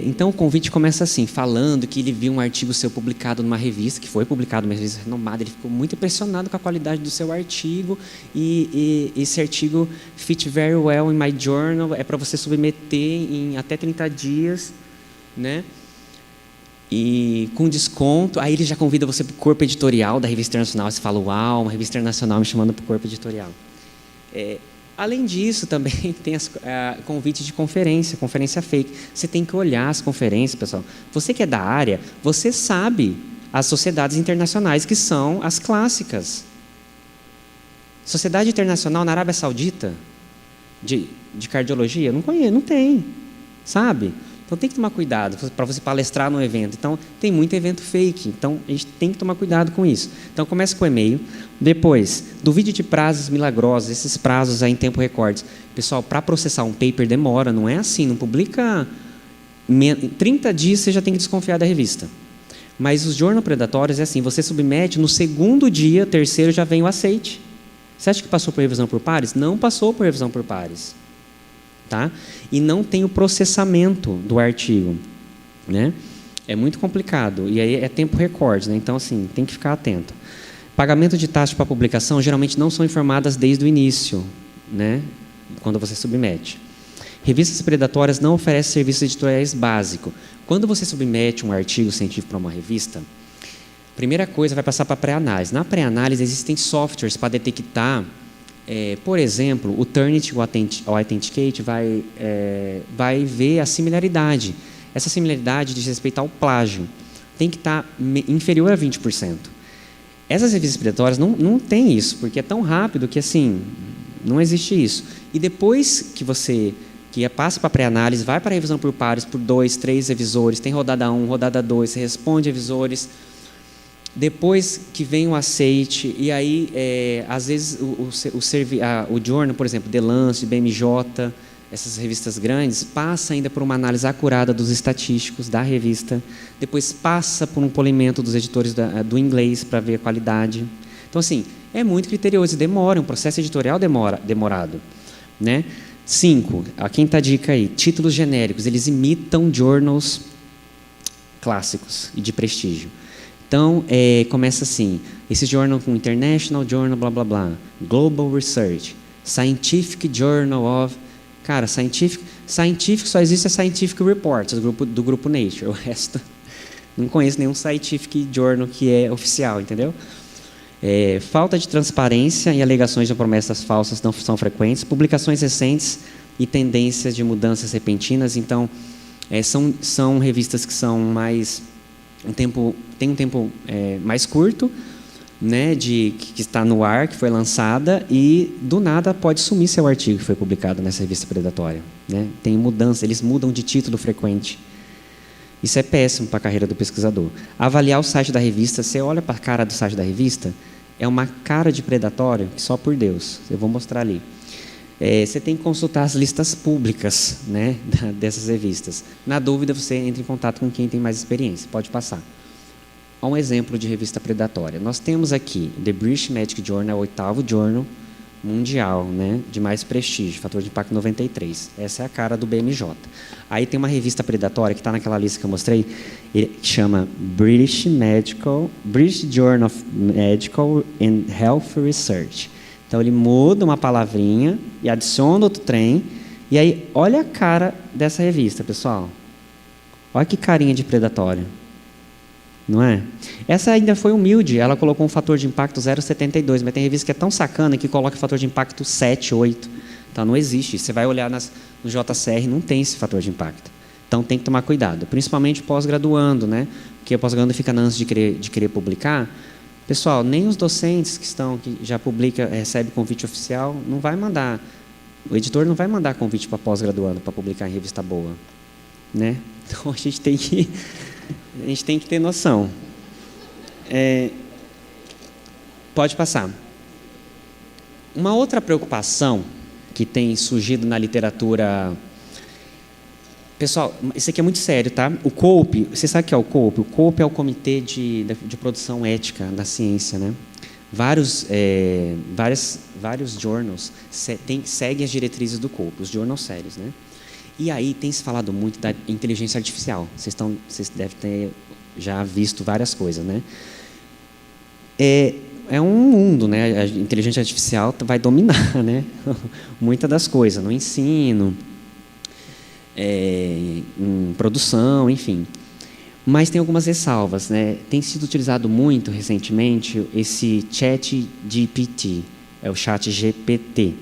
Então, o convite começa assim, falando que ele viu um artigo seu publicado numa revista, que foi publicado numa revista renomada, ele ficou muito impressionado com a qualidade do seu artigo, e esse artigo fit very well in my journal, é para você submeter em até 30 dias, né? E com desconto, aí ele já convida você para o corpo editorial da revista internacional, você fala, uau, uma revista internacional me chamando para o corpo editorial. Além disso, também tem convite de conferência fake. Você tem que olhar as conferências, pessoal. Você que é da área, você sabe as sociedades internacionais, que são as clássicas. Sociedade Internacional na Arábia Saudita, de cardiologia, não conheço, não tem, sabe? Então, tem que tomar cuidado para você palestrar no evento. Então, tem muito evento fake. Então, a gente tem que tomar cuidado com isso. Então, comece com o e-mail. Depois, duvide de prazos milagrosos, esses prazos aí em tempo recorde. Pessoal, para processar um paper demora, não é assim. Não publica... 30 dias você já tem que desconfiar da revista. Mas os journal predatórios é assim, você submete, no segundo dia, terceiro, já vem o aceite. Você acha que passou por revisão por pares? Não passou por revisão por pares. Tá? E não tem o processamento do artigo, né? É muito complicado, e aí é tempo recorde, né? Então, assim, tem que ficar atento. Pagamento de taxa para publicação, geralmente não são informadas desde o início, né? Quando você submete. Revistas predatórias não oferecem serviços editoriais básicos. Quando você submete um artigo científico para uma revista, primeira coisa, vai passar para a pré-análise. Na pré-análise, existem softwares para detectar... por exemplo, o Turnitin Authenticate vai ver a similaridade. Essa similaridade diz respeito ao plágio. Tem que estar inferior a 20%. Essas revistas predatórias não tem isso, porque é tão rápido que, assim, não existe isso. E depois que passa para a pré-análise, vai para a revisão por pares, por 2, 3 revisores, tem rodada 1, rodada 2, você responde a revisores... Depois que vem o aceite, e aí, às vezes, o journal, por exemplo, The Lancet, BMJ, essas revistas grandes, passa ainda por uma análise acurada dos estatísticos da revista, depois passa por um polimento dos editores do inglês para ver a qualidade. Então, assim, é muito criterioso e demora, um processo editorial demorado. Né? 5, a quinta dica aí, títulos genéricos, eles imitam journals clássicos e de prestígio. Então, começa assim, esse journal com International Journal, blá, blá, blá, Global Research, Scientific Journal of... Cara, Scientific só existe a Scientific Reports, do grupo Nature, o resto, não conheço nenhum Scientific Journal que é oficial, entendeu? Falta de transparência e alegações de promessas falsas não são frequentes, publicações recentes e tendências de mudanças repentinas, então, são revistas que são mais... tem um tempo mais curto, né, que está no ar, que foi lançada, e do nada pode sumir seu artigo que foi publicado nessa revista predatória. Né? Tem mudança, eles mudam de título frequente. Isso é péssimo para a carreira do pesquisador. Avaliar o site da revista, você olha para a cara do site da revista, é uma cara de predatório que só por Deus. Eu vou mostrar ali. Você tem que consultar as listas públicas, né, dessas revistas. Na dúvida, você entra em contato com quem tem mais experiência. Pode passar. Um exemplo de revista predatória. Nós temos aqui The British Medical Journal, o 8º journal mundial, né, de mais prestígio, fator de impacto 93. Essa é a cara do BMJ. Aí tem uma revista predatória que está naquela lista que eu mostrei, que chama British Journal of Medical and Health Research. Então, ele muda uma palavrinha e adiciona outro trem. E aí, olha a cara dessa revista, pessoal. Olha que carinha de predatório. Não é? Essa ainda foi humilde. Ela colocou um fator de impacto 0,72. Mas tem revista que é tão sacana que coloca fator de impacto 7, 8. Então, não existe. Você vai olhar no JCR, não tem esse fator de impacto. Então, tem que tomar cuidado. Principalmente pós-graduando, né? Porque o pós-graduando fica na ânsia de querer publicar. Pessoal, nem os docentes que já publica, recebe convite oficial, não vai mandar, o editor não vai mandar convite para pós-graduando para publicar em revista boa, né? Então a gente tem que A gente tem que ter noção. Pode passar. Uma outra preocupação que tem surgido na literatura... Pessoal, isso aqui é muito sério, tá? O COPE, você sabe o que é o COPE? O COPE é o Comitê de Produção Ética da Ciência, né? Vários journals seguem as diretrizes do COPE, os journals sérios, né? E aí tem se falado muito da inteligência artificial. Vocês devem ter já visto várias coisas, né? É um mundo, né? A inteligência artificial vai dominar, né? Muitas das coisas, no ensino, em produção, enfim. Mas tem algumas ressalvas, né? Tem sido utilizado muito recentemente esse ChatGPT, é o ChatGPT.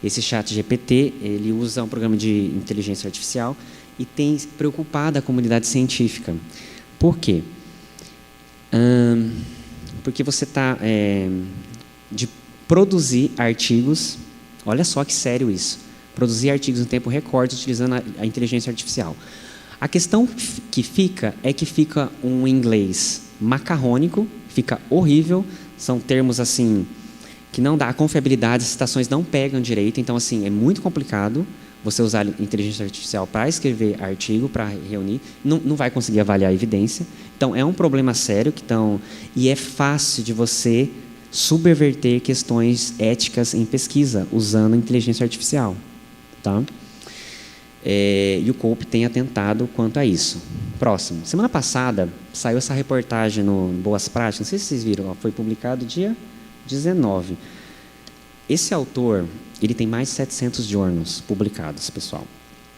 Esse ChatGPT, ele usa um programa de inteligência artificial e tem preocupado a comunidade científica. Por quê? Porque você está de produzir artigos, olha só que sério isso, produzir artigos em tempo recorde utilizando a inteligência artificial. A questão que fica um inglês macarrônico, fica horrível, são termos assim que não dá, a confiabilidade, as citações não pegam direito, então assim, é muito complicado você usar inteligência artificial para escrever artigo, para reunir, não vai conseguir avaliar a evidência. Então, é um problema sério e é fácil de você subverter questões éticas em pesquisa usando a inteligência artificial. Tá? E o COPE tem atentado quanto a isso. Próximo. Semana passada, saiu essa reportagem no Boas Práticas, não sei se vocês viram, foi publicado dia 19. Esse autor, ele tem mais de 700 journals publicados, pessoal.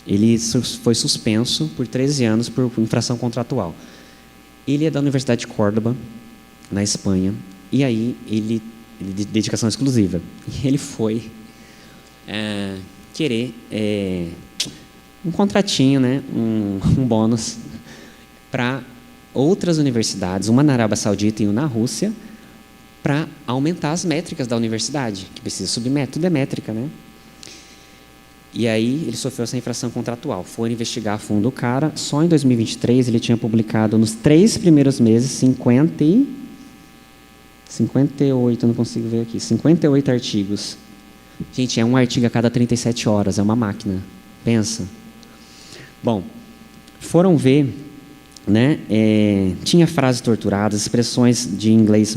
Ele foi suspenso por 13 anos por infração contratual. Ele é da Universidade de Córdoba, na Espanha, e aí ele de dedicação exclusiva. E ele foi querer um contratinho, né, um bônus para outras universidades, uma na Arábia Saudita e uma na Rússia, para aumentar as métricas da universidade, que precisa subir, tudo é métrica, né? E aí ele sofreu essa infração contratual. Foram investigar a fundo o cara. Só em 2023 ele tinha publicado, nos 3 primeiros meses, 58, não consigo ver aqui, 58 artigos. Gente, é um artigo a cada 37 horas, é uma máquina. Pensa. Bom, foram ver, né, tinha frases torturadas, expressões de inglês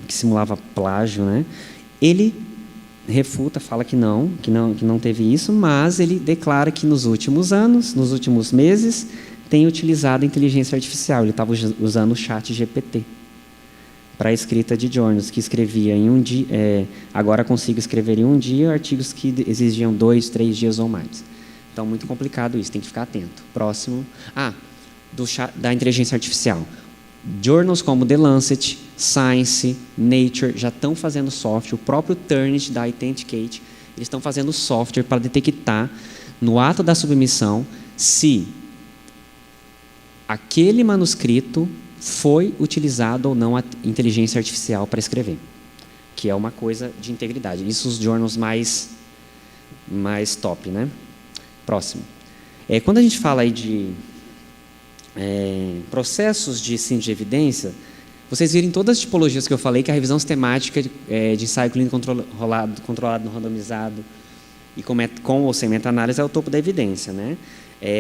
que simulava plágio, né? Ele refuta, fala que não teve isso, mas ele declara que nos últimos anos, nos últimos meses, tem utilizado a inteligência artificial. Ele estava usando o ChatGPT para a escrita de journals, que escrevia em um dia, agora consigo escrever em um dia artigos que exigiam 2, 3 dias ou mais. Então, muito complicado isso, tem que ficar atento. Próximo. Da inteligência artificial. Journals como The Lancet, Science, Nature já estão fazendo software. O próprio Turnitin da Authenticate, eles estão fazendo software para detectar, no ato da submissão, se aquele manuscrito foi utilizado ou não a inteligência artificial para escrever, que é uma coisa de integridade. Isso os journals mais top, né? Próximo. Quando a gente fala aí de processos de síntese de evidência, vocês viram em todas as tipologias que eu falei que a revisão sistemática de ensaio clínico controlado, randomizado e com ou sem meta-análise é o topo da evidência, né?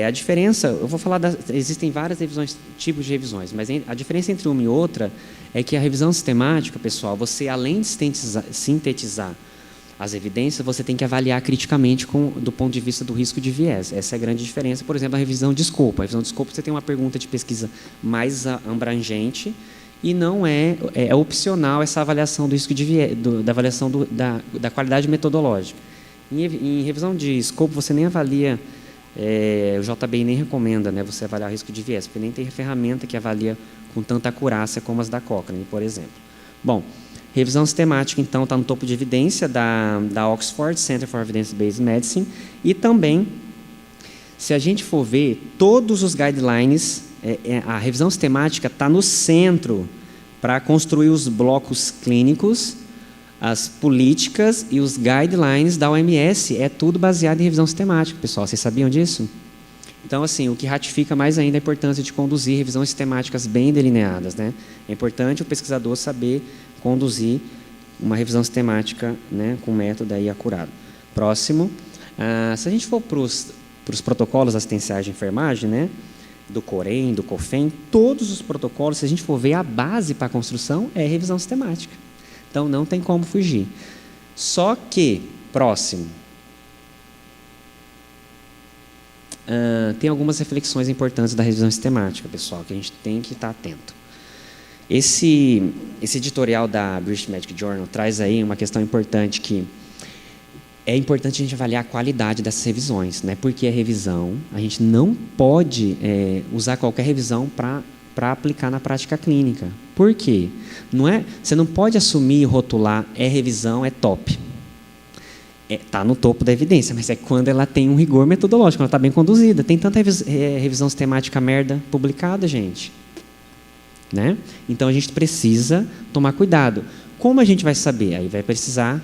A diferença, eu vou falar, existem várias revisões, tipos de revisões, mas a diferença entre uma e outra é que a revisão sistemática, pessoal, você além de sintetizar as evidências, você tem que avaliar criticamente do ponto de vista do risco de viés. Essa é a grande diferença. Por exemplo, a revisão de escopo. A revisão de escopo, você tem uma pergunta de pesquisa mais abrangente e não é opcional essa avaliação do risco de viés, da avaliação da qualidade metodológica. Em revisão de escopo, você nem avalia, o JBI nem recomenda, né, você avaliar o risco de viés, porque nem tem ferramenta que avalia com tanta acurácia como as da Cochrane, por exemplo. Bom, revisão sistemática, então, está no topo de evidência da Oxford Center for Evidence-Based Medicine. E também, se a gente for ver, todos os guidelines, a revisão sistemática está no centro para construir os blocos clínicos, as políticas e os guidelines da OMS. É tudo baseado em revisão sistemática, pessoal. Vocês sabiam disso? Então, assim, o que ratifica mais ainda a importância de conduzir revisões sistemáticas bem delineadas, né? É importante o pesquisador saber conduzir uma revisão sistemática, né, com método aí acurado. Próximo. Se a gente for para os protocolos assistenciais de enfermagem, né, do COREN, do COFEN, todos os protocolos, se a gente for ver, a base para a construção é revisão sistemática. Então, não tem como fugir. Só que, próximo, tem algumas reflexões importantes da revisão sistemática, pessoal, que a gente tem que estar atento. Esse editorial da British Medical Journal traz aí uma questão importante, que é importante a gente avaliar a qualidade dessas revisões, né? Porque a revisão, a gente não pode usar qualquer revisão para aplicar na prática clínica. Por quê? Você não pode assumir e rotular, revisão, é top. Está no topo da evidência, mas é quando ela tem um rigor metodológico, ela está bem conduzida. Tem tanta revisão sistemática merda publicada, gente. Né? Então, a gente precisa tomar cuidado. Como a gente vai saber? Aí vai precisar...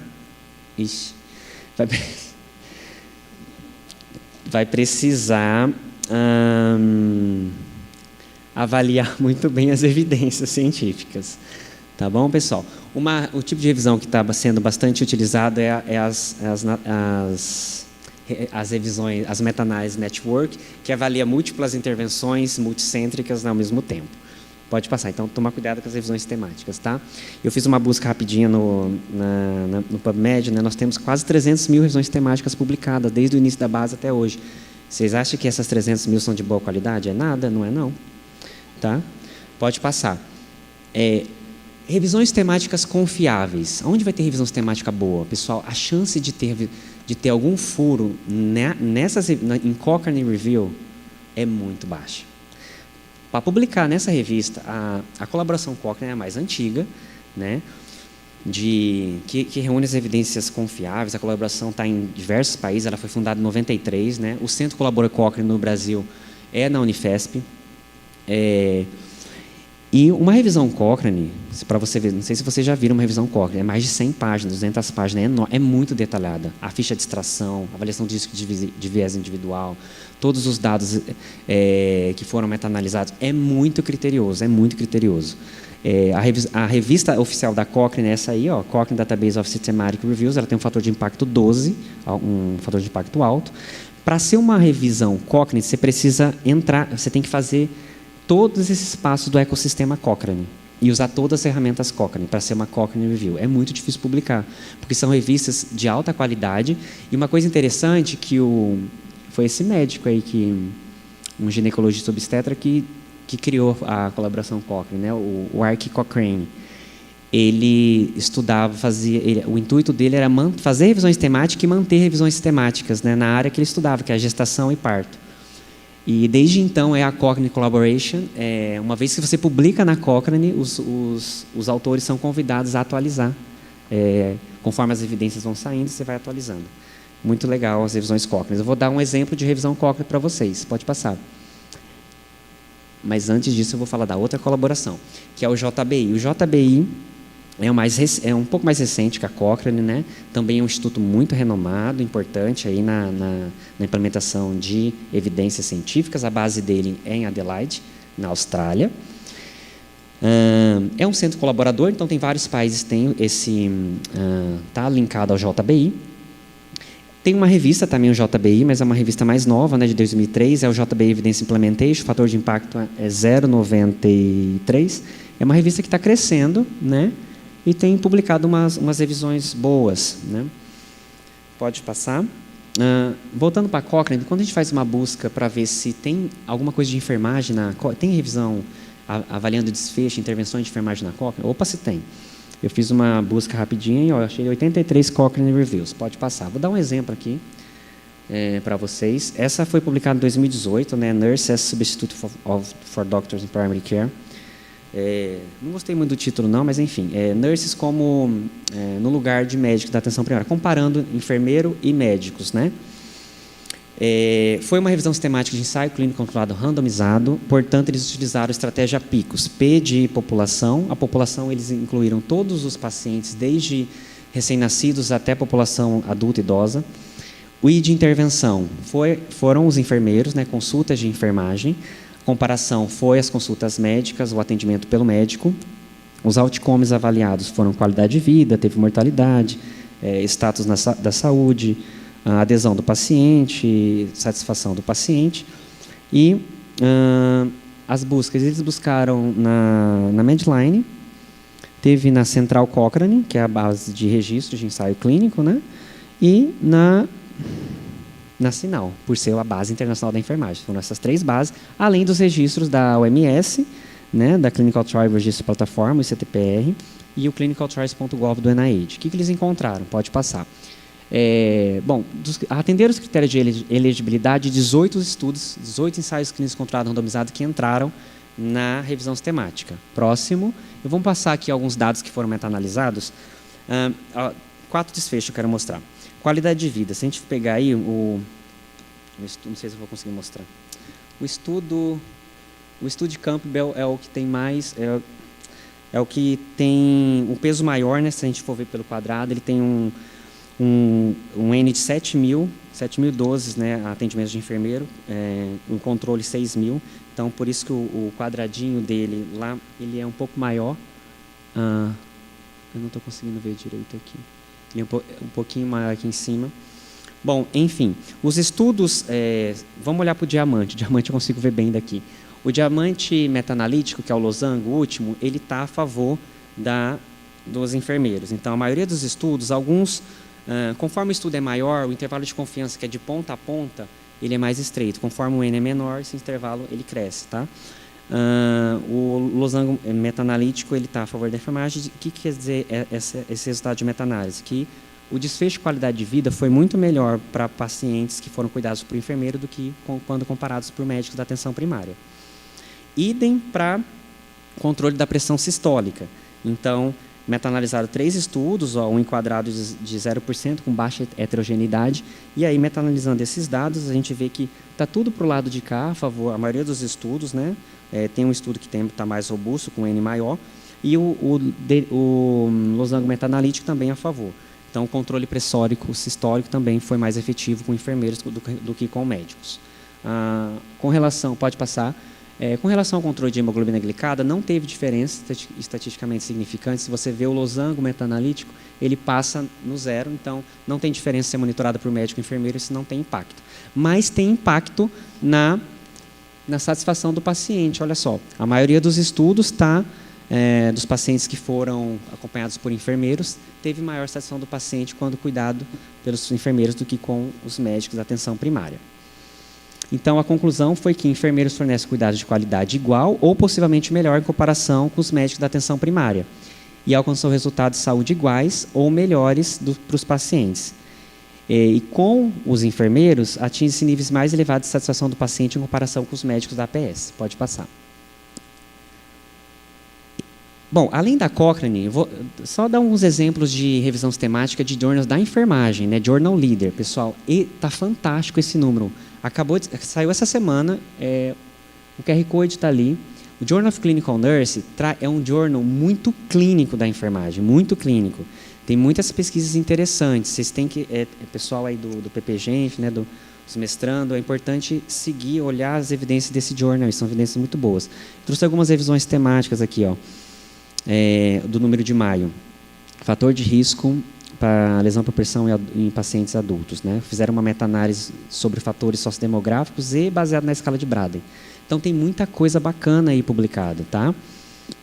vai precisar avaliar muito bem as evidências científicas. Tá bom, pessoal? O tipo de revisão que está sendo bastante utilizado é as revisões, as meta-análises network, que avalia múltiplas intervenções multicêntricas ao mesmo tempo. Pode passar. Então, tomar cuidado com as revisões sistemáticas, tá? Eu fiz uma busca rapidinha no PubMed, né? Nós temos quase 300 mil revisões sistemáticas publicadas, desde o início da base até hoje. Vocês acham que essas 300 mil são de boa qualidade? É nada? Não é não. Tá? Pode passar. Revisões sistemáticas confiáveis. Onde vai ter revisão sistemática boa? Pessoal, a chance de ter algum furo em Cochrane Review é muito baixa. Para publicar nessa revista, a colaboração Cochrane é a mais antiga, né, que reúne as evidências confiáveis. A colaboração está em diversos países, ela foi fundada em 93. Né, o Centro Colabora Cochrane no Brasil é na Unifesp. E uma revisão Cochrane, para você ver, não sei se vocês já viram uma revisão Cochrane, é mais de 100 páginas, 200 páginas, é muito detalhada. A ficha de extração, avaliação de risco de viés individual, todos os dados que foram meta-analisados, é muito criterioso, é muito criterioso. A revista oficial da Cochrane é essa aí, ó, Cochrane Database of Systematic Reviews, ela tem um fator de impacto 12, um fator de impacto alto. Para ser uma revisão Cochrane, você precisa você tem que fazer todos esses passos do ecossistema Cochrane e usar todas as ferramentas Cochrane para ser uma Cochrane Review. É muito difícil publicar, porque são revistas de alta qualidade. E uma coisa interessante foi esse médico aí, um ginecologista obstetra que criou a colaboração Cochrane, né, o Ark Cochrane. Ele estudava, o intuito dele era fazer revisões temáticas e manter revisões sistemáticas, né, na área que ele estudava, que é a gestação e parto. E desde então é a Cochrane Collaboration. Uma vez que você publica na Cochrane, os autores são convidados a atualizar. Conforme as evidências vão saindo, você vai atualizando. Muito legal as revisões Cochrane. Eu vou dar um exemplo de revisão Cochrane para vocês. Pode passar. Mas antes disso eu vou falar da outra colaboração, que é o JBI. O JBI é um pouco mais recente que a Cochrane, né? Também é um instituto muito renomado, importante aí na implementação de evidências científicas. A base dele é em Adelaide, na Austrália. É um centro colaborador, então tem vários países que tem está linkado ao JBI. Tem uma revista também, o JBI, mas é uma revista mais nova, né, de 2003, é o JBI Evidence Implementation, o fator de impacto é 0,93. É uma revista que está crescendo, né? E tem publicado umas revisões boas, né? Pode passar. Voltando para a Cochrane, quando a gente faz uma busca para ver se tem alguma coisa de enfermagem tem revisão avaliando desfecho, intervenções de enfermagem na Cochrane? Opa, se tem. Eu fiz uma busca rapidinha e eu achei 83 Cochrane Reviews. Pode passar. Vou dar um exemplo aqui para vocês. Essa foi publicada em 2018, né? Nurse as Substitute for Doctors in Primary Care. Não gostei muito do título não, mas enfim, nurses como no lugar de médicos da atenção primária, comparando enfermeiro e médicos, né? Foi uma revisão sistemática de ensaio clínico controlado randomizado, portanto eles utilizaram a estratégia PICOS, P de população. A população eles incluíram todos os pacientes, desde recém-nascidos até a população adulta e idosa. O I de intervenção foram os enfermeiros, né, consultas de enfermagem. Comparação foi as consultas médicas, o atendimento pelo médico. Os outcomes avaliados foram qualidade de vida, teve mortalidade, status da saúde, a adesão do paciente, satisfação do paciente. E as buscas, eles buscaram na Medline, teve na Central Cochrane, que é a base de registro de ensaio clínico, né? E na Sinal, por ser a base internacional da enfermagem. Foram essas 3 bases, além dos registros da OMS, né, da Clinical Trial Registry Platform, o CTPR, e o clinicaltrials.gov do NIH. O que eles encontraram? Pode passar. Bom, atenderam os critérios de elegibilidade de 18 estudos, 18 ensaios clínicos controlados randomizados que entraram na revisão sistemática. Próximo, vamos passar aqui alguns dados que foram meta-analisados. 4 desfechos que eu quero mostrar. Qualidade de vida. Se a gente pegar aí não sei se eu vou conseguir mostrar. O estudo de Campbell é o que tem mais, é o que tem um peso maior, né? Se a gente for ver pelo quadrado, ele tem um N de 7.000 doses, né? Atendimentos de enfermeiro, um controle 6.000. Então, por isso que o quadradinho dele lá, ele é um pouco maior. Eu não estou conseguindo ver direito aqui. Ele é um pouquinho maior aqui em cima. Bom, enfim, os estudos, vamos olhar para o diamante. O diamante eu consigo ver bem daqui. O diamante meta-analítico, que é o losango, o último, ele está a favor dos enfermeiros. Então, a maioria dos estudos, alguns, conforme o estudo é maior, o intervalo de confiança, que é de ponta a ponta, ele é mais estreito. Conforme o N é menor, esse intervalo ele cresce, tá? O losango meta-analítico ele está a favor da enfermagem. O que quer dizer esse resultado de meta-análise? Que o desfecho de qualidade de vida foi muito melhor para pacientes que foram cuidados por enfermeiro do que quando comparados por médicos da atenção primária. Idem para controle da pressão sistólica. Então, meta-analisaram 3 estudos, um enquadrado de 0% com baixa heterogeneidade, e aí, meta-analisando esses dados, a gente vê que está tudo para o lado de cá, a favor, a maioria dos estudos, né? Tem um estudo que está mais robusto, com N maior, e o losango meta-analítico também a favor. Então, o controle pressórico sistólico também foi mais efetivo com enfermeiros do que com médicos. Com relação, pode passar, com relação ao controle de hemoglobina glicada, não teve diferença estatisticamente significante. Se você vê o losango meta-analítico, ele passa no 0, então não tem diferença ser monitorado por médico ou enfermeiro, isso não tem impacto. Mas tem impacto na satisfação do paciente. Olha só, a maioria dos estudos dos pacientes que foram acompanhados por enfermeiros, teve maior satisfação do paciente quando cuidado pelos enfermeiros do que com os médicos da atenção primária. Então, a conclusão foi que enfermeiros fornecem cuidados de qualidade igual ou possivelmente melhor em comparação com os médicos da atenção primária e alcançou resultados de saúde iguais ou melhores para os pacientes. E com os enfermeiros, atinge-se níveis mais elevados de satisfação do paciente em comparação com os médicos da APS. Pode passar. Bom, além da Cochrane, vou só dar uns exemplos de revisão sistemática de journals da enfermagem, né? Journal Leader, pessoal. E está fantástico esse número. Saiu essa semana, o QR Code está ali. O Journal of Clinical Nurse é um journal muito clínico da enfermagem, muito clínico. Tem muitas pesquisas interessantes. Vocês têm que, pessoal aí do PPGenf, né, dos mestrando, é importante seguir, olhar as evidências desse journal, são evidências muito boas. Trouxe algumas revisões temáticas aqui, ó, do número de maio. Fator de risco para lesão por pressão em pacientes adultos, né? Fizeram uma meta-análise sobre fatores sociodemográficos e baseado na escala de Braden. Então, tem muita coisa bacana aí publicada, tá?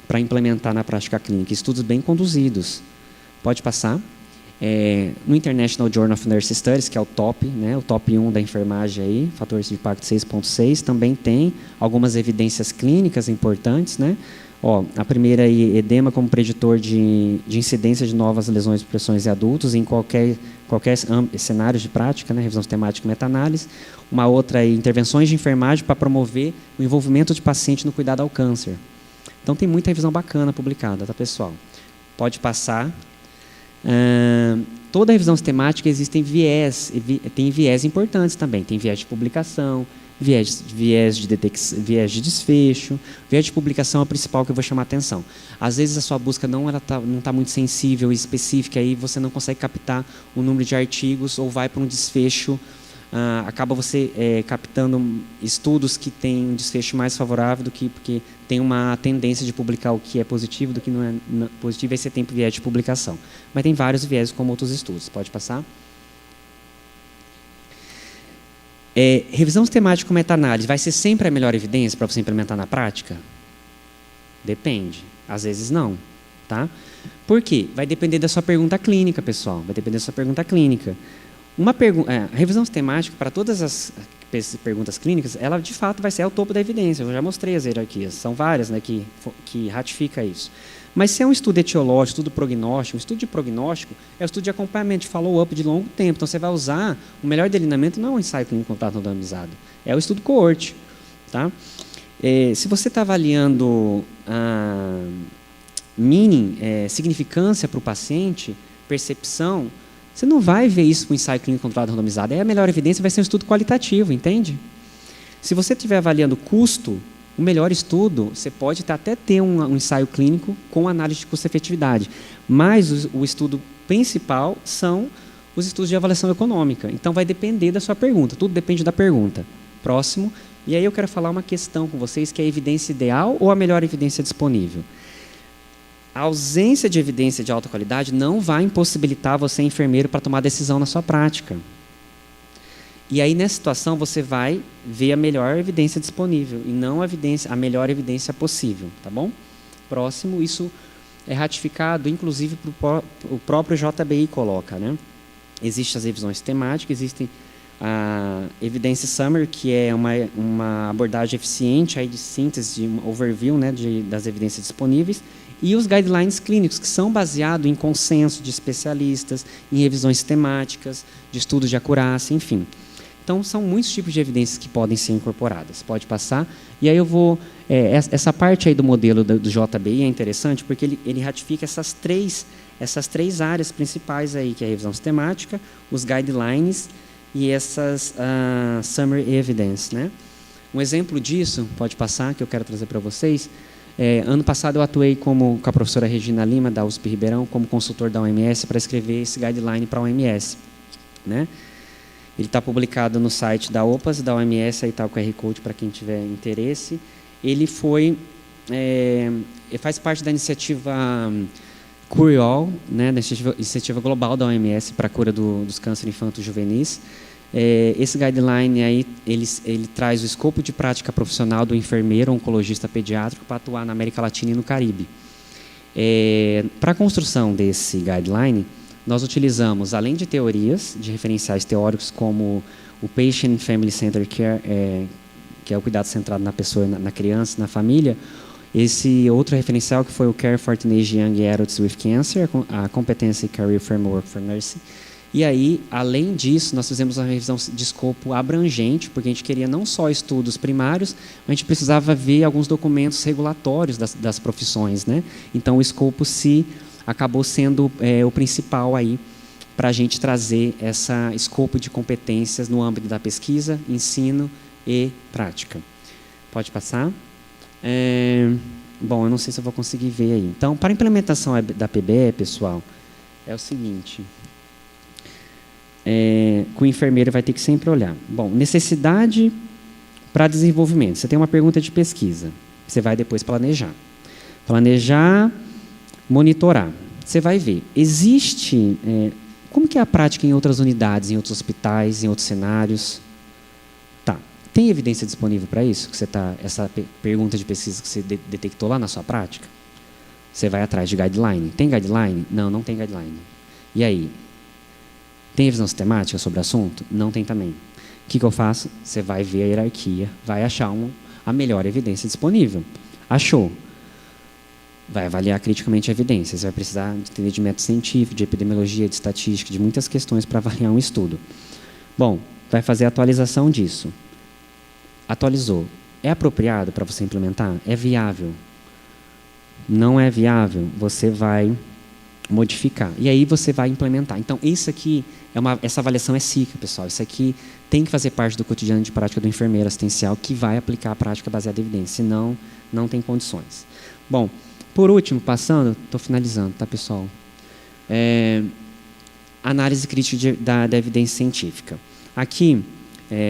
Para implementar na prática clínica. Estudos bem conduzidos. Pode passar. No International Journal of Nurse Studies, que é o top, né? O top 1 da enfermagem aí, fatores de impacto 6.6, também tem algumas evidências clínicas importantes, né? A primeira aí, edema como preditor de incidência de novas lesões por pressões em adultos em qualquer cenário de prática, né, revisão sistemática e meta-análise. Uma outra aí, intervenções de enfermagem para promover o envolvimento de paciente no cuidado ao câncer. Então, tem muita revisão bacana publicada, tá, pessoal? Pode passar. Toda revisão sistemática tem viés importantes também. Tem viés de publicação, viés de desfecho, viés de publicação é o principal que eu vou chamar a atenção. Às vezes a sua busca não está muito sensível e específica, aí você não consegue captar o número de artigos ou vai para um desfecho, acaba você captando estudos que têm um desfecho mais favorável do que porque tem uma tendência de publicar o que é positivo do que não é positivo, aí você tem viés de publicação. Mas tem vários viés como outros estudos. Pode passar? Revisão sistemática com meta-análise vai ser sempre a melhor evidência para você implementar na prática? Depende. Às vezes não. Tá? Por quê? Vai depender da sua pergunta clínica, pessoal. Vai depender da sua pergunta clínica. A revisão sistemática, para todas as perguntas clínicas, ela de fato vai ser ao topo da evidência. Eu já mostrei as hierarquias. São várias, né, que ratifica isso. Mas se é um estudo etiológico, estudo prognóstico, um estudo de prognóstico é um estudo de acompanhamento, de follow-up de longo tempo. Então, você vai usar o melhor delineamento, não é um ensaio clínico contato randomizado, é o estudo coorte. Tá? Se você está avaliando a meaning, significância para o paciente, percepção, você não vai ver isso com ensaio clínico controlado randomizado. Aí a melhor evidência vai ser um estudo qualitativo, entende? Se você estiver avaliando custo, o melhor estudo, você pode até ter um ensaio clínico com análise de custo-efetividade, mas o estudo principal são os estudos de avaliação econômica. Então, vai depender da sua pergunta, tudo depende da pergunta. Próximo. E aí eu quero falar uma questão com vocês, que é a evidência ideal ou a melhor evidência disponível? A ausência de evidência de alta qualidade não vai impossibilitar você, enfermeiro, para tomar decisão na sua prática. E aí, nessa situação, você vai ver a melhor evidência disponível e não a melhor evidência possível. Tá bom? Próximo, isso é ratificado, inclusive, o próprio JBI coloca. Né? Existem as revisões temáticas, existem a evidência summary, que é uma abordagem eficiente aí de síntese, de overview, né, das evidências disponíveis, e os guidelines clínicos, que são baseados em consenso de especialistas, em revisões temáticas, de estudos de acurácia, enfim. Então, são muitos tipos de evidências que podem ser incorporadas. Pode passar. E aí eu vou... essa parte aí do modelo do JBI é interessante, porque ele ratifica essas três áreas principais aí, que é a revisão sistemática, os guidelines e essas summary evidence. Né? Um exemplo disso, pode passar, que eu quero trazer para vocês. Ano passado eu atuei com a professora Regina Lima, da USP Ribeirão, como consultor da OMS, para escrever esse guideline para a OMS. Né? Ele está publicado no site da OPAS, da OMS, aí está o QR Code para quem tiver interesse. Ele faz parte da iniciativa Cure-All, né, da iniciativa global da OMS para a cura dos cânceres infanto-juvenis. Esse guideline aí, ele traz o escopo de prática profissional do enfermeiro oncologista pediátrico para atuar na América Latina e no Caribe. Para a construção desse guideline, nós utilizamos, além de teorias, de referenciais teóricos, como o Patient and Family Centered Care, que é o cuidado centrado na pessoa, na criança, na família, esse outro referencial que foi o Care for Teenage Young Adults with Cancer, a Competency Career Framework for Nursing. E aí, além disso, nós fizemos uma revisão de escopo abrangente, porque a gente queria não só estudos primários, mas a gente precisava ver alguns documentos regulatórios das profissões. Né? Então, o escopo acabou sendo o principal aí para a gente trazer esse escopo de competências no âmbito da pesquisa, ensino e prática. Pode passar? Bom, eu não sei se eu vou conseguir ver aí. Então, para a implementação da PBE, pessoal, é o seguinte, que o enfermeiro vai ter que sempre olhar. Bom, necessidade para desenvolvimento. Você tem uma pergunta de pesquisa, você vai depois planejar. Planejar, monitorar. Você vai ver. Existe... como que é a prática em outras unidades, em outros hospitais, em outros cenários? Tá. Tem evidência disponível para isso? Essa pergunta de pesquisa que você detectou lá na sua prática? Você vai atrás de guideline. Tem guideline? Não, não tem guideline. E aí? Tem revisão sistemática sobre o assunto? Não tem também. O que eu faço? Você vai ver a hierarquia, vai achar a melhor evidência disponível. Achou? Vai avaliar criticamente a evidência. Você vai precisar entender de método científico, de epidemiologia, de estatística, de muitas questões para avaliar um estudo. Bom, vai fazer a atualização disso. Atualizou. É apropriado para você implementar? É viável? Não é viável? Você vai modificar. E aí você vai implementar. Então, isso aqui, essa avaliação é cíclica, pessoal. Isso aqui tem que fazer parte do cotidiano de prática do enfermeiro assistencial que vai aplicar a prática baseada em evidência, senão não tem condições. Bom, por último, passando, estou finalizando, tá, pessoal? Análise crítica da evidência científica. Aqui,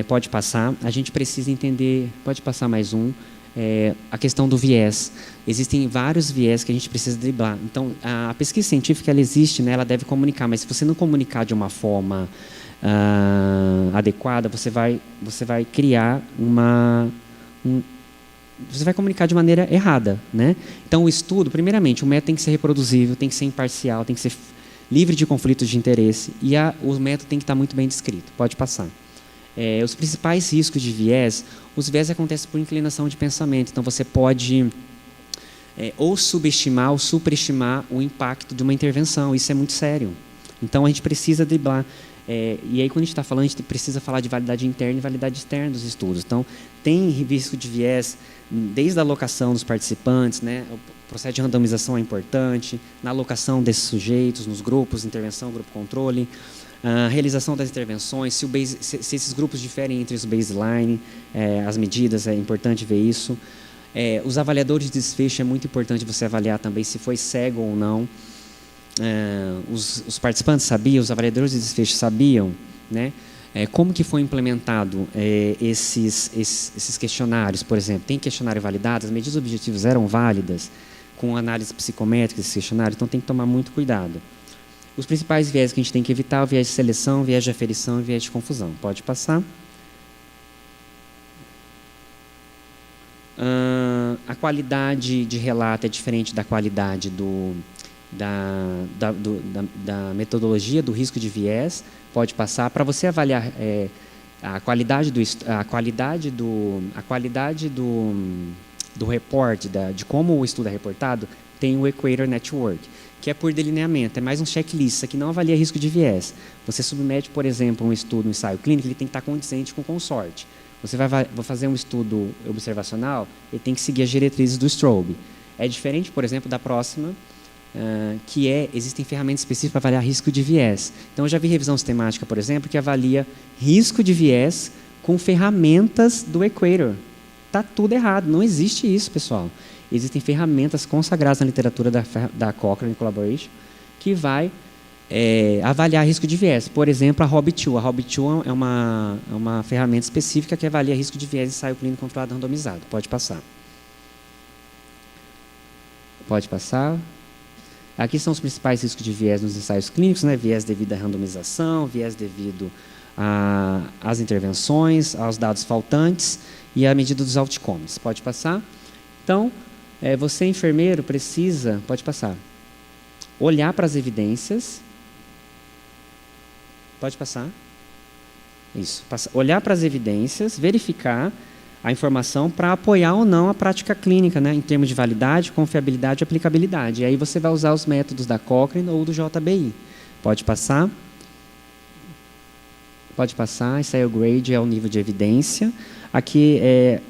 pode passar, a gente precisa entender, pode passar mais um, a questão do viés. Existem vários viés que a gente precisa driblar. Então, a pesquisa científica, ela existe, né, ela deve comunicar, mas se você não comunicar de uma forma adequada, você vai criar você vai comunicar de maneira errada, né? Então, o estudo, primeiramente, o método tem que ser reproduzível, tem que ser imparcial, tem que ser livre de conflitos de interesse e o método tem que estar muito bem descrito. Pode passar. Os principais riscos de viés, os viés acontecem por inclinação de pensamento. Então, você pode ou subestimar ou superestimar o impacto de uma intervenção. Isso é muito sério. Então, a gente precisa driblar. E aí, quando a gente está falando, a gente precisa falar de validade interna e validade externa dos estudos. Então, tem risco de viés desde a alocação dos participantes, né? O processo de randomização é importante, na alocação desses sujeitos, nos grupos, intervenção, grupo controle, a realização das intervenções, se esses grupos diferem entre os baseline, as medidas, é importante ver isso. Os avaliadores de desfecho, é muito importante você avaliar também se foi cego ou não. Os participantes sabiam, os avaliadores de desfecho sabiam, né? Como que foi implementado esses questionários, por exemplo? Tem questionário validado, as medidas objetivas eram válidas, com análise psicométrica desse questionário, então tem que tomar muito cuidado. Os principais viés que a gente tem que evitar, o viés de seleção, o viés de aferição e o viés de confusão. Pode passar. A qualidade de relato é diferente da qualidade da metodologia do risco de viés. Pode passar. Para você avaliar a qualidade do report, de como o estudo é reportado, tem o Equator Network, que é por delineamento, é mais um checklist, isso aqui não avalia risco de viés. Você submete, por exemplo, um estudo, um ensaio clínico, ele tem que estar condizente com o consorte. Você vai fazer um estudo observacional, ele tem que seguir as diretrizes do Strobe. É diferente, por exemplo, da próxima, existem ferramentas específicas para avaliar risco de viés. Então, eu já vi revisão sistemática, por exemplo, que avalia risco de viés com ferramentas do Equator. Está tudo errado, não existe isso, pessoal. Existem ferramentas consagradas na literatura da Cochrane Collaboration que vai avaliar risco de viés. Por exemplo, a HOB2. A HOB2 é uma ferramenta específica que avalia risco de viés em ensaio clínico controlado randomizado. Pode passar. Pode passar. Aqui são os principais riscos de viés nos ensaios clínicos, né? Viés devido à randomização, viés devido às intervenções, aos dados faltantes e à medida dos outcomes. Pode passar. Então, você, enfermeiro, precisa, pode passar, olhar para as evidências. Pode passar. Isso. Olhar para as evidências, verificar a informação para apoiar ou não a prática clínica, né, em termos de validade, confiabilidade e aplicabilidade. E aí você vai usar os métodos da Cochrane ou do JBI. Pode passar. Pode passar. Esse aí é o grade, é o nível de evidência. Aqui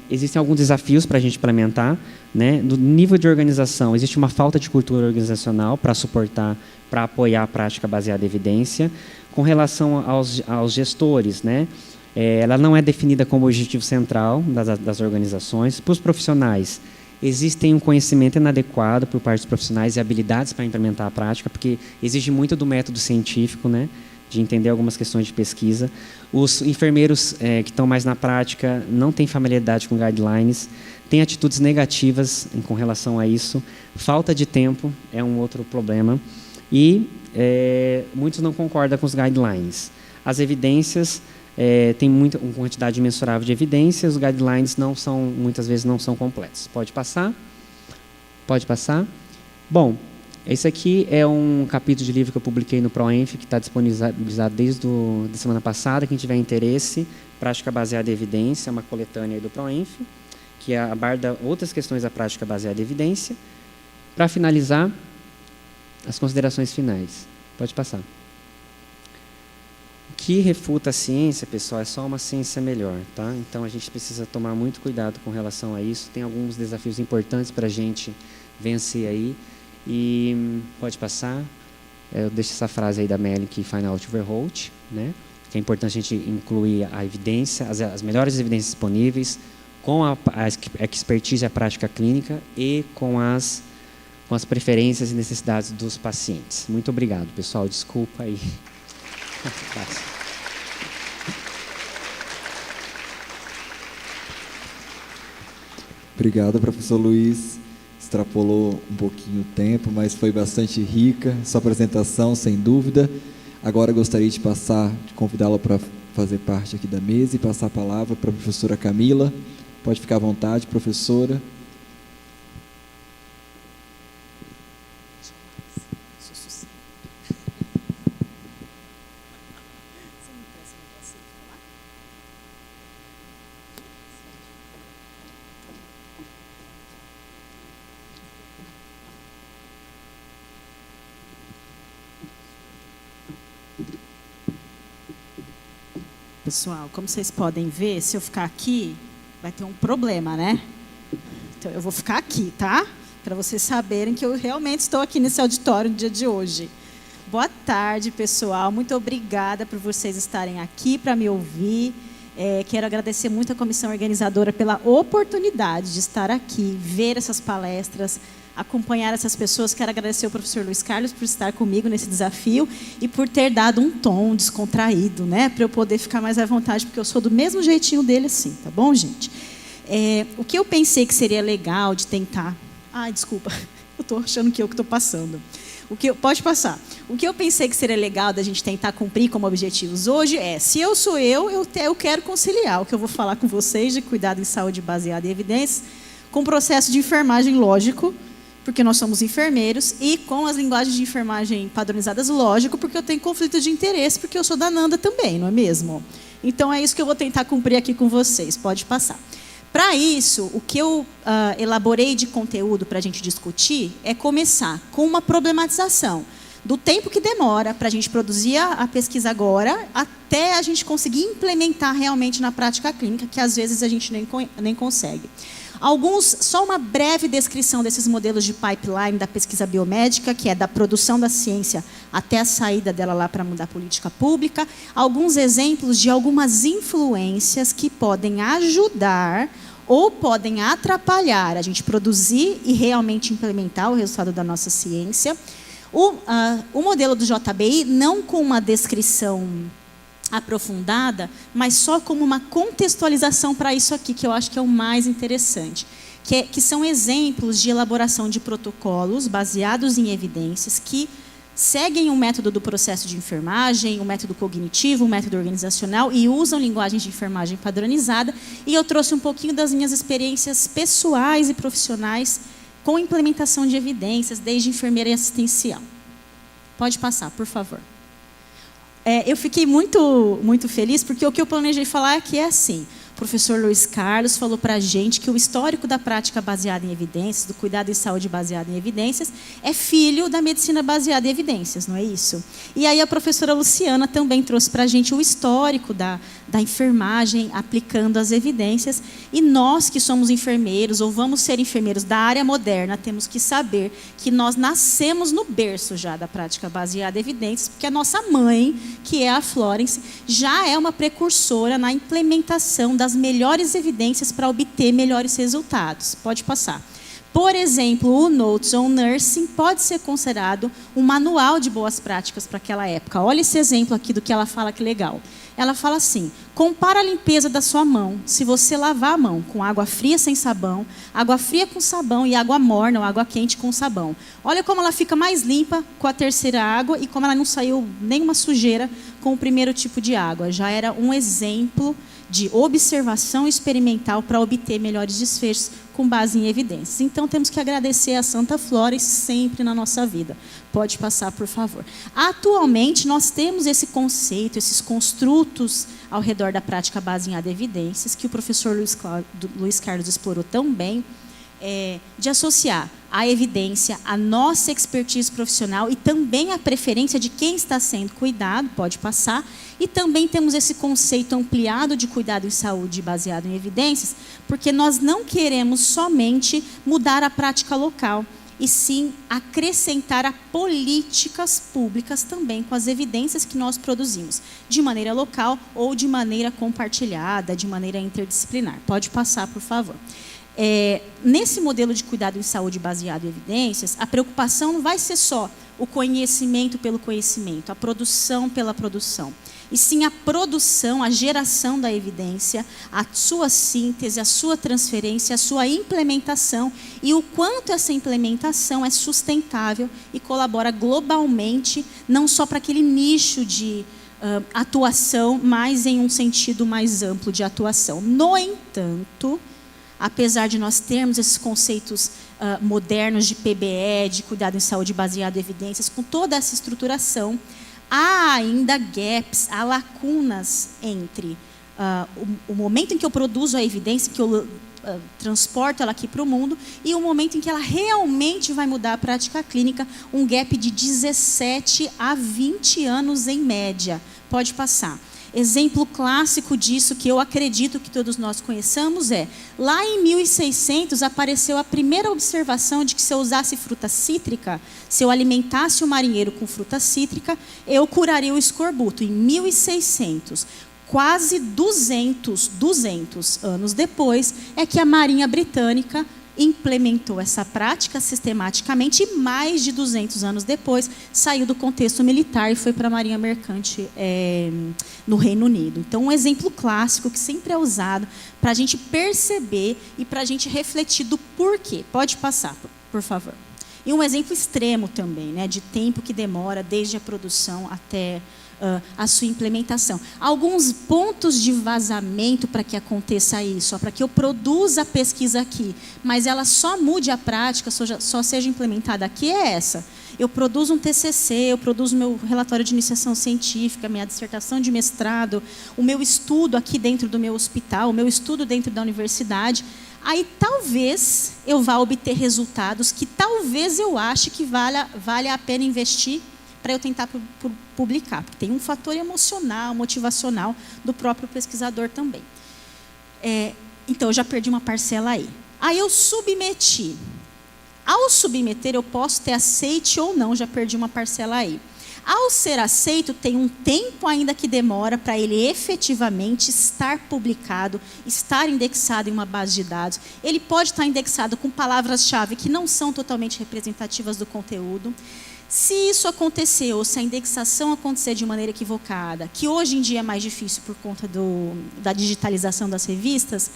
existem alguns desafios para a gente implementar, né? No nível de organização, existe uma falta de cultura organizacional para suportar, para apoiar a prática baseada em evidência. Com relação aos gestores, né? Ela não é definida como objetivo central das organizações. Para os profissionais, existem um conhecimento inadequado por parte dos profissionais e habilidades para implementar a prática, porque exige muito do método científico, né? De entender algumas questões de pesquisa. Os enfermeiros que estão mais na prática não têm familiaridade com guidelines, têm atitudes negativas com relação a isso. Falta de tempo é um outro problema. E muitos não concordam com os guidelines. As evidências, tem uma quantidade mensurável de evidências, os guidelines muitas vezes não são completos. Pode passar? Pode passar? Bom, esse aqui é um capítulo de livro que eu publiquei no ProEnf, que está disponibilizado desde a semana passada. Quem tiver interesse, prática baseada em evidência, é uma coletânea aí do ProEnf, que aborda outras questões da prática baseada em evidência. Para finalizar, as considerações finais. Pode passar. O que refuta a ciência, pessoal, é só uma ciência melhor, tá? Então, a gente precisa tomar muito cuidado com relação a isso. Tem alguns desafios importantes para a gente vencer aí. E pode passar. Eu deixo essa frase aí da Melink Final Overholt, né? Que é importante a gente incluir a evidência, as melhores evidências disponíveis, com a expertise e a prática clínica e com as preferências e necessidades dos pacientes. Muito obrigado, pessoal. Desculpa aí. Obrigado, professor Luiz. Extrapolou um pouquinho o tempo, mas foi bastante rica sua apresentação, sem dúvida. Agora gostaria de convidá-la para fazer parte aqui da mesa e passar a palavra para a professora Camila. Pode ficar à vontade, professora. Pessoal, como vocês podem ver, se eu ficar aqui, vai ter um problema, né? Então, eu vou ficar aqui, tá? Para vocês saberem que eu realmente estou aqui nesse auditório no dia de hoje. Boa tarde, pessoal. Muito obrigada por vocês estarem aqui para me ouvir. Quero agradecer muito à comissão organizadora pela oportunidade de estar aqui, ver essas palestras, acompanhar essas pessoas. Quero agradecer ao professor Luiz Carlos por estar comigo nesse desafio e por ter dado um tom descontraído, né? Para eu poder ficar mais à vontade, porque eu sou do mesmo jeitinho dele assim, tá bom, gente? O que eu pensei que seria legal de tentar... Ai, desculpa, eu estou achando que eu que estou passando. Pode passar. O que eu pensei que seria legal da gente tentar cumprir como objetivos hoje se eu sou eu quero conciliar o que eu vou falar com vocês de cuidado em saúde baseado em evidências com o processo de enfermagem lógico, porque nós somos enfermeiros, e com as linguagens de enfermagem padronizadas, lógico, porque eu tenho conflito de interesse, porque eu sou da Nanda também, não é mesmo? Então, é isso que eu vou tentar cumprir aqui com vocês. Pode passar. Para isso, o que eu elaborei de conteúdo para a gente discutir é começar com uma problematização do tempo que demora para a gente produzir a pesquisa agora, até a gente conseguir implementar realmente na prática clínica, que às vezes a gente nem consegue. Só uma breve descrição desses modelos de pipeline da pesquisa biomédica, que é da produção da ciência até a saída dela lá para mudar a política pública. Alguns exemplos de algumas influências que podem ajudar ou podem atrapalhar a gente produzir e realmente implementar o resultado da nossa ciência. O modelo do JBI, não com uma descrição aprofundada, mas só como uma contextualização para isso aqui, que eu acho que é o mais interessante, que são exemplos de elaboração de protocolos baseados em evidências que seguem o método do processo de enfermagem, o método cognitivo, o método organizacional e usam linguagem de enfermagem padronizada. E eu trouxe um pouquinho das minhas experiências pessoais e profissionais com implementação de evidências, desde enfermeira e assistencial. Pode passar, por favor. Eu fiquei muito feliz, porque o que eu planejei falar aqui é assim: o professor Luiz Carlos falou para a gente que o histórico da prática baseada em evidências, do cuidado em saúde baseado em evidências, é filho da medicina baseada em evidências, não é isso? E aí a professora Luciana também trouxe para a gente o histórico da enfermagem aplicando as evidências. E nós que somos enfermeiros, ou vamos ser enfermeiros da área moderna, temos que saber que nós nascemos no berço já da prática baseada em evidências, porque a nossa mãe, que é a Florence, já é uma precursora na implementação das melhores evidências para obter melhores resultados. Pode passar. Por exemplo, o Notes on Nursing pode ser considerado um manual de boas práticas para aquela época. Olha esse exemplo aqui do que ela fala, que legal. Ela fala assim: compara a limpeza da sua mão, se você lavar a mão com água fria sem sabão, água fria com sabão e água morna ou água quente com sabão. Olha como ela fica mais limpa com a terceira água e como ela não saiu nenhuma sujeira com o primeiro tipo de água. Já era um exemplo de observação experimental para obter melhores desfechos com base em evidências. Então, temos que agradecer a Santa Flores sempre na nossa vida. Pode passar, por favor. Atualmente, nós temos esse conceito, esses construtos ao redor da prática baseada em evidências, que o professor Luiz Carlos explorou tão bem, de associar a evidência, a nossa expertise profissional e também a preferência de quem está sendo cuidado, pode passar. E também temos esse conceito ampliado de cuidado em saúde baseado em evidências, porque nós não queremos somente mudar a prática local. e sim acrescentar a políticas públicas também com as evidências que nós produzimos, de maneira local ou de maneira compartilhada, de maneira interdisciplinar. Pode passar, por favor. Nesse modelo de cuidado em saúde baseado em evidências, a preocupação não vai ser só o conhecimento pelo conhecimento, a produção pela produção, e sim a produção, a geração da evidência, a sua síntese, a sua transferência, a sua implementação e o quanto essa implementação é sustentável e colabora globalmente, não só para aquele nicho de atuação, mas em um sentido mais amplo de atuação. No entanto, apesar de nós termos esses conceitos modernos de PBE, de cuidado em saúde baseado em evidências, com toda essa estruturação, há ainda gaps, há lacunas entre o momento em que eu produzo a evidência, que eu transporto ela aqui para o mundo, e o momento em que ela realmente vai mudar a prática clínica, um gap de 17 a 20 anos em média. Pode passar. Exemplo clássico disso, que eu acredito que todos nós conheçamos, lá em 1600 apareceu a primeira observação de que se eu usasse fruta cítrica, se eu alimentasse o marinheiro com fruta cítrica, eu curaria o escorbuto. Em 1600, quase 200 anos depois, é que a Marinha Britânica implementou essa prática sistematicamente e mais de 200 anos depois saiu do contexto militar e foi para a Marinha Mercante no Reino Unido. Então, um exemplo clássico que sempre é usado para a gente perceber e para a gente refletir do porquê. Pode passar, por favor. E um exemplo extremo também, né, de tempo que demora desde a produção até a sua implementação. Alguns pontos de vazamento para que aconteça isso, para que eu produza a pesquisa aqui, mas ela só mude a prática, só seja implementada aqui, é essa. Eu produzo um TCC, eu produzo meu relatório de iniciação científica, minha dissertação de mestrado, o meu estudo aqui dentro do meu hospital, o meu estudo dentro da universidade. Aí talvez eu vá obter resultados que talvez eu ache que valha a pena investir para eu tentar publicar, porque tem um fator emocional, motivacional do próprio pesquisador também. Então, eu já perdi uma parcela aí. Aí eu submeti. Ao submeter, eu posso ter aceite ou não, já perdi uma parcela aí. Ao ser aceito, tem um tempo ainda que demora para ele efetivamente estar publicado, estar indexado em uma base de dados. Ele pode estar indexado com palavras-chave que não são totalmente representativas do conteúdo. Se isso acontecer, ou se a indexação acontecer de maneira equivocada, que hoje em dia é mais difícil por conta da digitalização das revistas,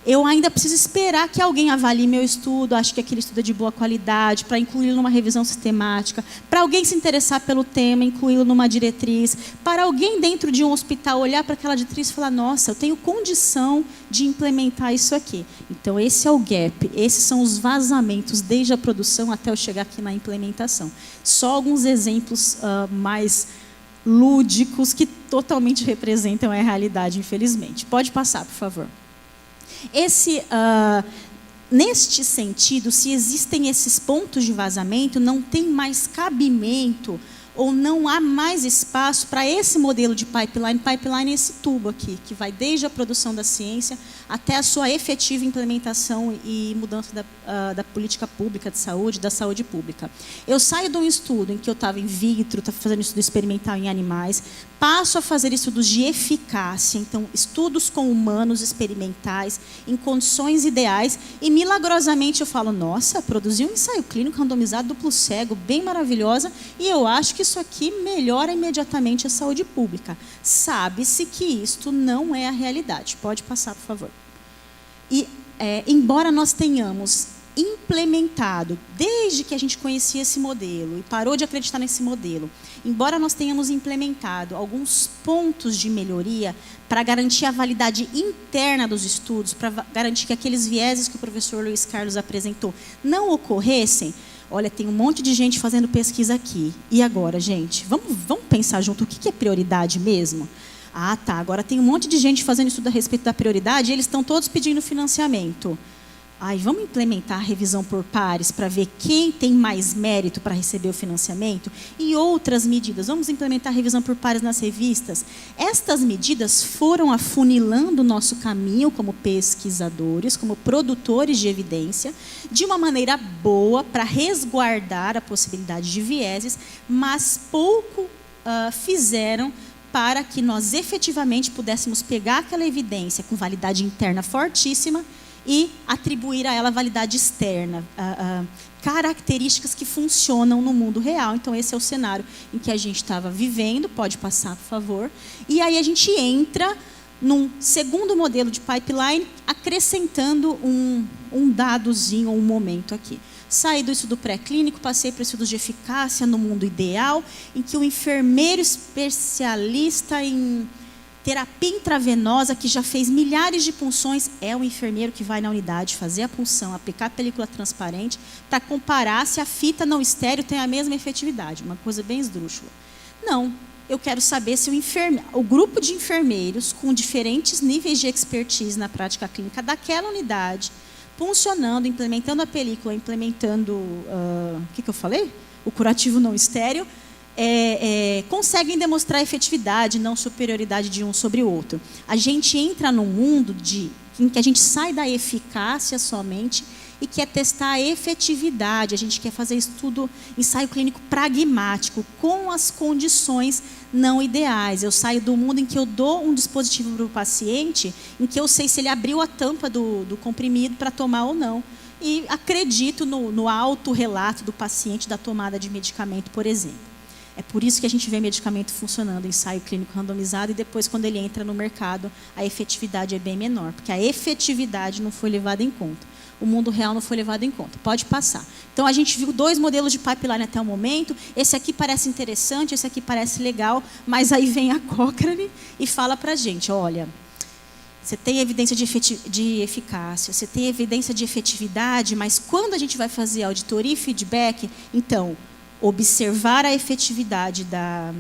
eu ainda preciso esperar que alguém avalie meu estudo, acho que aquele estudo é de boa qualidade, para incluí-lo numa revisão sistemática, para alguém se interessar pelo tema, incluí-lo numa diretriz, para alguém dentro de um hospital olhar para aquela diretriz e falar, nossa, eu tenho condição de implementar isso aqui. Então, esse é o gap, esses são os vazamentos desde a produção até eu chegar aqui na implementação. Só alguns exemplos mais lúdicos que totalmente representam a realidade, infelizmente. Pode passar, por favor. Neste sentido, se existem esses pontos de vazamento, não tem mais cabimento ou não há mais espaço para esse modelo de pipeline. Pipeline é esse tubo aqui, que vai desde a produção da ciência até a sua efetiva implementação e mudança da política pública de saúde, da saúde pública. Eu saio de um estudo em que eu estava in vitro, estava fazendo estudo experimental em animais, passo a fazer estudos de eficácia, então estudos com humanos experimentais, em condições ideais, e milagrosamente eu falo, nossa, produzi um ensaio clínico randomizado duplo cego, bem maravilhosa, e eu acho que isso aqui melhora imediatamente a saúde pública. Sabe-se que isto não é a realidade. Pode passar, por favor. E, embora nós tenhamos implementado, desde que a gente conhecia esse modelo e parou de acreditar nesse modelo, embora nós tenhamos implementado alguns pontos de melhoria para garantir a validade interna dos estudos, para garantir que aqueles vieses que o professor Luiz Carlos apresentou não ocorressem, olha, tem um monte de gente fazendo pesquisa aqui. E agora, gente? Vamos pensar junto o que é prioridade mesmo? Ah, tá. Agora tem um monte de gente fazendo estudo a respeito da prioridade e eles estão todos pedindo financiamento. vamos implementar a revisão por pares para ver quem tem mais mérito para receber o financiamento? E outras medidas, vamos implementar a revisão por pares nas revistas? Estas medidas foram afunilando o nosso caminho como pesquisadores, como produtores de evidência, de uma maneira boa para resguardar a possibilidade de vieses, mas pouco fizeram para que nós efetivamente pudéssemos pegar aquela evidência com validade interna fortíssima e atribuir a ela validade externa, características que funcionam no mundo real. Então, esse é o cenário em que a gente estava vivendo. Pode passar, por favor. E aí a gente entra num segundo modelo de pipeline, acrescentando um dadozinho, um momento aqui. Saí do estudo pré-clínico, passei para o estudo de eficácia no mundo ideal, em que o enfermeiro especialista em terapia intravenosa, que já fez milhares de punções, é o enfermeiro que vai na unidade fazer a punção, aplicar a película transparente, para comparar se a fita não estéreo tem a mesma efetividade. Uma coisa bem esdrúxula. Não, eu quero saber se o grupo de enfermeiros com diferentes níveis de expertise na prática clínica daquela unidade, funcionando, implementando a película, implementando, o que eu falei? O curativo não estéreo, conseguem demonstrar efetividade, não superioridade de um sobre o outro. A gente entra num mundo em que a gente sai da eficácia somente e quer testar a efetividade. A gente quer fazer ensaio clínico pragmático, com as condições não ideais. Eu saio do mundo em que eu dou um dispositivo para o paciente, em que eu sei se ele abriu a tampa do comprimido para tomar ou não. E acredito no autorrelato do paciente da tomada de medicamento, por exemplo. É por isso que a gente vê medicamento funcionando, ensaio clínico randomizado, e depois, quando ele entra no mercado, a efetividade é bem menor, porque a efetividade não foi levada em conta. O mundo real não foi levado em conta. Pode passar. Então, a gente viu 2 modelos de pipeline até o momento. Esse aqui parece interessante, esse aqui parece legal, mas aí vem a Cochrane e fala para a gente, olha, você tem evidência de eficácia, você tem evidência de efetividade, mas quando a gente vai fazer auditoria e feedback, então, observar a efetividade da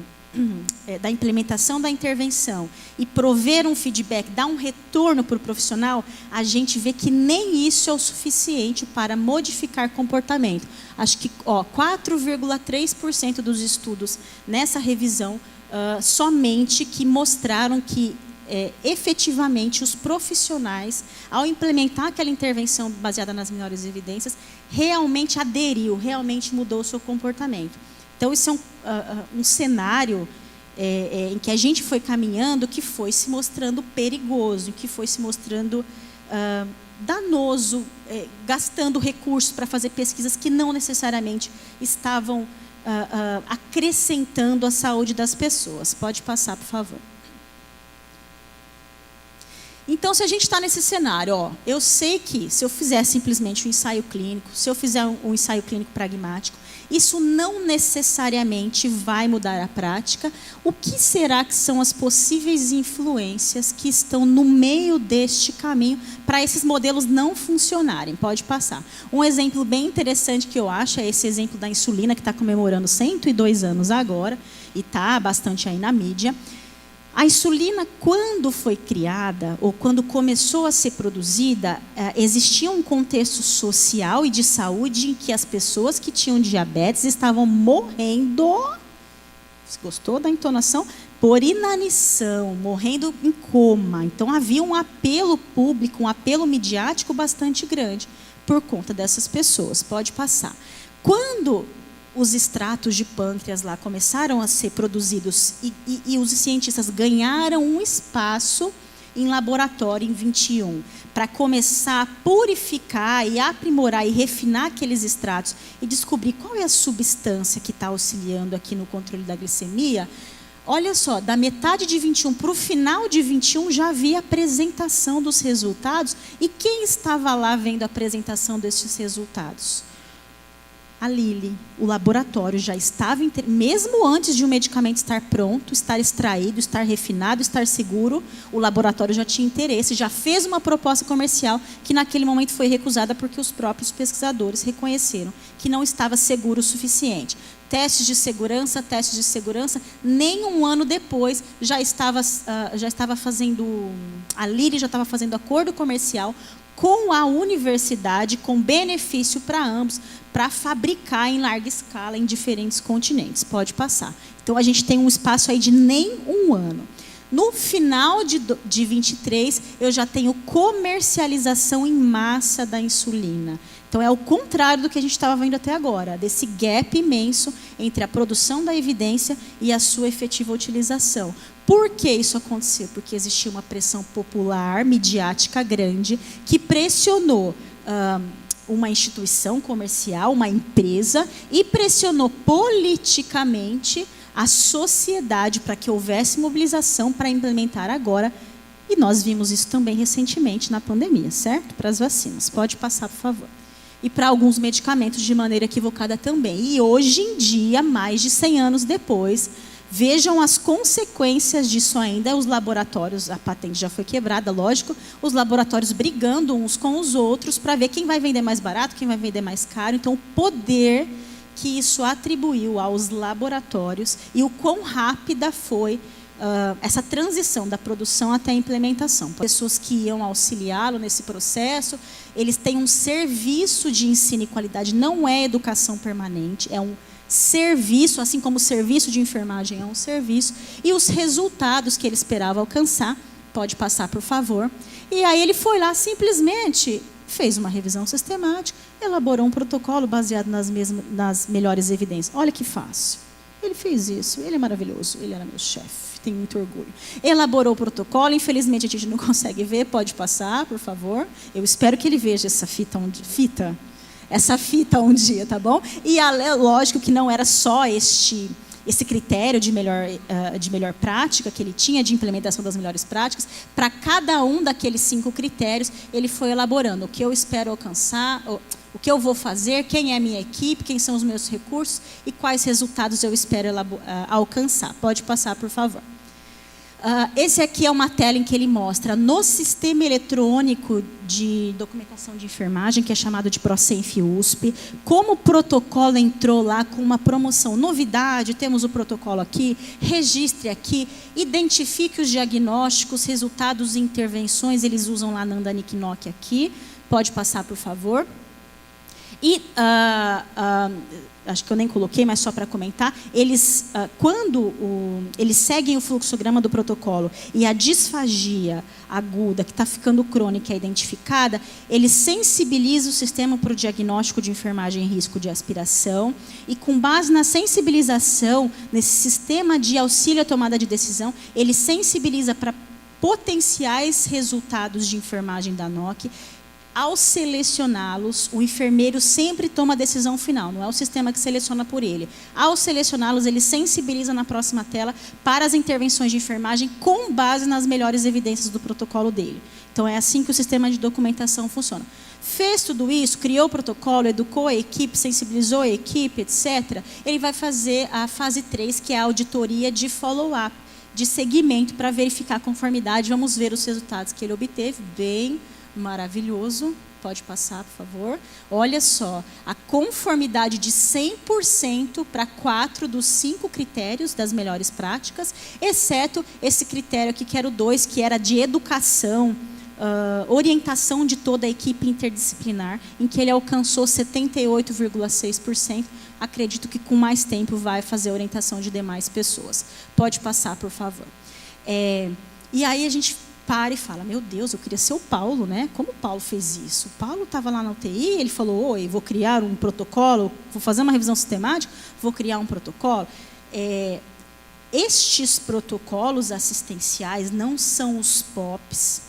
implementação da intervenção e prover um feedback, dar um retorno para o profissional, a gente vê que nem isso é o suficiente para modificar comportamento. Acho que 4,3% dos estudos nessa revisão somente que mostraram que efetivamente os profissionais, ao implementar aquela intervenção baseada nas melhores evidências, realmente aderiu, realmente mudou o seu comportamento. Então, isso é um cenário em que a gente foi caminhando, que foi se mostrando perigoso, que foi se mostrando danoso, gastando recursos para fazer pesquisas que não necessariamente estavam acrescentando a saúde das pessoas. Pode passar, por favor. Então, se a gente está nesse cenário, eu sei que se eu fizer simplesmente um ensaio clínico, se eu fizer um ensaio clínico pragmático, isso não necessariamente vai mudar a prática. O que será que são as possíveis influências que estão no meio deste caminho para esses modelos não funcionarem? Pode passar. Um exemplo bem interessante que eu acho é esse exemplo da insulina, que está comemorando 102 anos agora, e está bastante aí na mídia. A insulina, quando foi criada, ou quando começou a ser produzida, existia um contexto social e de saúde em que as pessoas que tinham diabetes estavam morrendo, você gostou da entonação? Por inanição, morrendo em coma. Então, havia um apelo público, um apelo midiático bastante grande por conta dessas pessoas. Pode passar. Quando os extratos de pâncreas lá começaram a ser produzidos e os cientistas ganharam um espaço em laboratório em 21 para começar a purificar e aprimorar e refinar aqueles extratos e descobrir qual é a substância que está auxiliando aqui no controle da glicemia. Olha só, da metade de 21 para o final de 21 já havia apresentação dos resultados. E quem estava lá vendo a apresentação desses resultados? A Lilly, o laboratório já estava, mesmo antes de um medicamento estar pronto, estar extraído, estar refinado, estar seguro, o laboratório já tinha interesse, já fez uma proposta comercial que naquele momento foi recusada porque os próprios pesquisadores reconheceram que não estava seguro o suficiente. Testes de segurança, nem um ano depois já estava fazendo, a Lilly já estava fazendo acordo comercial com a universidade, com benefício para ambos, para fabricar em larga escala em diferentes continentes. Pode passar. Então, a gente tem um espaço aí de nem um ano. No final de 23, eu já tenho comercialização em massa da insulina. Então, é o contrário do que a gente estava vendo até agora, desse gap imenso entre a produção da evidência e a sua efetiva utilização. Por que isso aconteceu? Porque existia uma pressão popular, midiática grande, que pressionou uma instituição comercial, uma empresa, e pressionou politicamente a sociedade para que houvesse mobilização para implementar agora. E nós vimos isso também recentemente na pandemia, certo? Para as vacinas. Pode passar, por favor. E para alguns medicamentos de maneira equivocada também. E hoje em dia, mais de 100 anos depois, vejam as consequências disso ainda. Os laboratórios, a patente já foi quebrada, lógico, os laboratórios brigando uns com os outros para ver quem vai vender mais barato, quem vai vender mais caro. Então, o poder que isso atribuiu aos laboratórios e o quão rápida foi essa transição da produção até a implementação. Pessoas que iam auxiliá-lo nesse processo, eles têm um serviço de ensino e qualidade, não é educação permanente, é um serviço, assim como o serviço de enfermagem é um serviço, e os resultados que ele esperava alcançar, pode passar, por favor. E aí ele foi lá, simplesmente fez uma revisão sistemática, elaborou um protocolo baseado nas melhores evidências. Olha que fácil. Ele fez isso, ele é maravilhoso, ele era meu chefe, tenho muito orgulho. Elaborou o protocolo, infelizmente a gente não consegue ver, pode passar, por favor. Eu espero que ele veja essa fita um dia, tá bom? E lógico que não era só esse critério de melhor prática que ele tinha, de implementação das melhores práticas. Para cada um daqueles 5 critérios, ele foi elaborando o que eu espero alcançar, o que eu vou fazer, quem é a minha equipe, quem são os meus recursos e quais resultados eu espero alcançar. Pode passar, por favor. Esse aqui é uma tela em que ele mostra no sistema eletrônico de documentação de enfermagem, que é chamado de Procenf USP, como o protocolo entrou lá com uma promoção. Novidade, temos o protocolo aqui, registre aqui, identifique os diagnósticos, resultados e intervenções, eles usam lá na Andanik aqui. Pode passar, por favor. E, acho que eu nem coloquei, mas só para comentar, eles, quando eles seguem o fluxograma do protocolo e a disfagia aguda, que está ficando crônica, é identificada, eles sensibilizam o sistema para o diagnóstico de enfermagem em risco de aspiração e, com base na sensibilização, nesse sistema de auxílio à tomada de decisão, ele sensibiliza para potenciais resultados de enfermagem da NOC. Ao selecioná-los, o enfermeiro sempre toma a decisão final, não é o sistema que seleciona por ele. Ao selecioná-los, ele sensibiliza na próxima tela para as intervenções de enfermagem com base nas melhores evidências do protocolo dele. Então, é assim que o sistema de documentação funciona. Fez tudo isso, criou o protocolo, educou a equipe, sensibilizou a equipe, etc. Ele vai fazer a fase 3, que é a auditoria de follow-up, de seguimento para verificar a conformidade. Vamos ver os resultados que ele obteve, bem maravilhoso. Pode passar, por favor. Olha só, a conformidade de 100% para 4 dos 5 critérios das melhores práticas, exceto esse critério aqui, que era o 2, que era de educação, orientação de toda a equipe interdisciplinar, em que ele alcançou 78,6%. Acredito que com mais tempo vai fazer a orientação de demais pessoas. Pode passar, por favor. E aí a gente para e fala, meu Deus, eu queria ser o Paulo, né? Como o Paulo fez isso? O Paulo estava lá na UTI, ele falou, oi, vou criar um protocolo, vou fazer uma revisão sistemática, vou criar um protocolo. Estes protocolos assistenciais não são os POPs,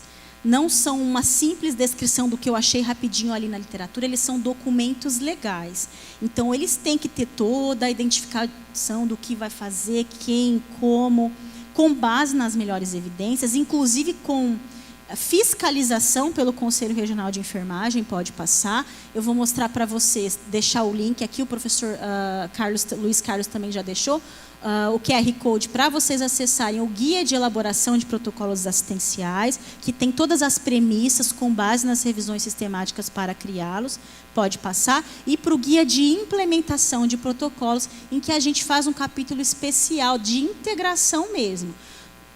não são uma simples descrição do que eu achei rapidinho ali na literatura, eles são documentos legais. Então, eles têm que ter toda a identificação do que vai fazer, quem, como, com base nas melhores evidências, inclusive com fiscalização pelo Conselho Regional de Enfermagem. Pode passar. Eu vou mostrar para vocês, deixar o link aqui, o professor Luiz Carlos também já deixou, o QR Code para vocês acessarem o Guia de Elaboração de Protocolos Assistenciais, que tem todas as premissas com base nas revisões sistemáticas para criá-los. Pode passar. E para o Guia de Implementação de Protocolos, em que a gente faz um capítulo especial de integração mesmo.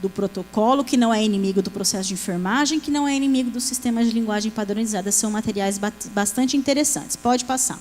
do protocolo, que não é inimigo do processo de enfermagem, que não é inimigo do sistema de linguagem padronizada. São materiais bastante interessantes. Pode passar.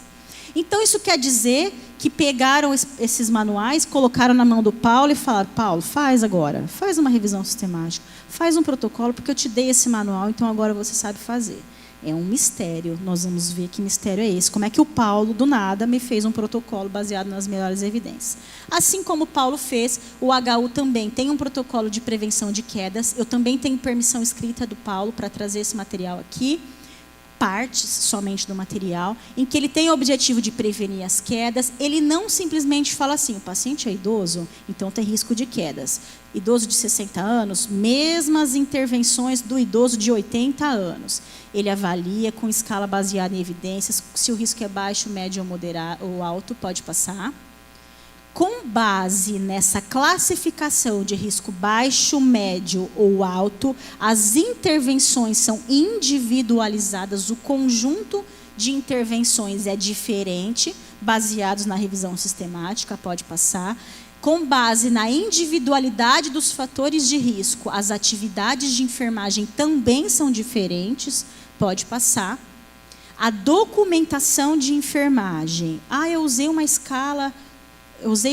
Então, isso quer dizer que pegaram esses manuais, colocaram na mão do Paulo e falaram: Paulo, faz agora, faz uma revisão sistemática, faz um protocolo, porque eu te dei esse manual, então agora você sabe fazer. É um mistério, nós vamos ver que mistério é esse. Como é que o Paulo, do nada, me fez um protocolo baseado nas melhores evidências? Assim como o Paulo fez, o HU também tem um protocolo de prevenção de quedas. Eu também tenho permissão escrita do Paulo para trazer esse material aqui, partes somente do material, em que ele tem o objetivo de prevenir as quedas. Ele não simplesmente fala assim: o paciente é idoso, então tem risco de quedas. Idoso de 60 anos, mesmas intervenções do idoso de 80 anos. Ele avalia com escala baseada em evidências, se o risco é baixo, médio ou moderado ou alto, pode passar. Com base nessa classificação de risco baixo, médio ou alto, as intervenções são individualizadas, o conjunto de intervenções é diferente, baseados na revisão sistemática, pode passar. Com base na individualidade dos fatores de risco, as atividades de enfermagem também são diferentes, pode passar. A documentação de enfermagem. Eu usei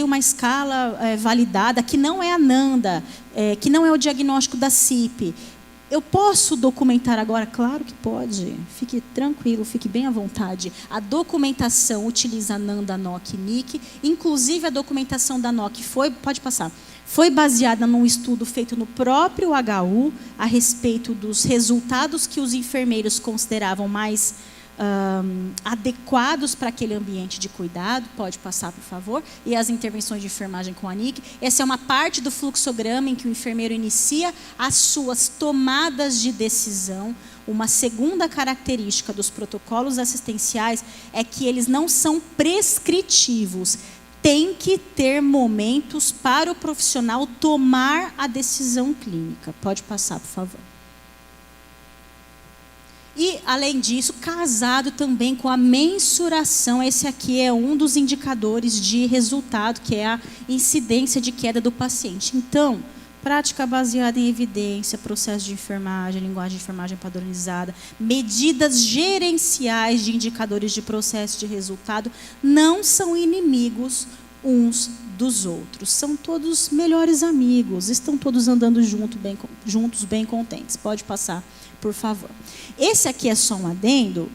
uma escala validada, que não é a NANDA, que não é o diagnóstico da CIP. Eu posso documentar agora? Claro que pode. Fique tranquilo, fique bem à vontade. A documentação utiliza a NANDA, NOC e NIC. Inclusive, a documentação da NOC foi baseada num estudo feito no próprio HU a respeito dos resultados que os enfermeiros consideravam mais adequados para aquele ambiente de cuidado. Pode passar, por favor. E as intervenções de enfermagem com a NIC. Essa é uma parte do fluxograma em que o enfermeiro inicia as suas tomadas de decisão. Uma segunda característica dos protocolos assistenciais é que eles não são prescritivos. Tem que ter momentos para o profissional tomar a decisão clínica. Pode passar, por favor. E, além disso, casado também com a mensuração. Esse aqui é um dos indicadores de resultado, que é a incidência de queda do paciente. Então, prática baseada em evidência, processo de enfermagem, linguagem de enfermagem padronizada, medidas gerenciais de indicadores de processo de resultado, não são inimigos uns dos outros. São todos melhores amigos, estão todos andando juntos, bem contentes. Pode passar, por favor. Esse aqui é só um adendo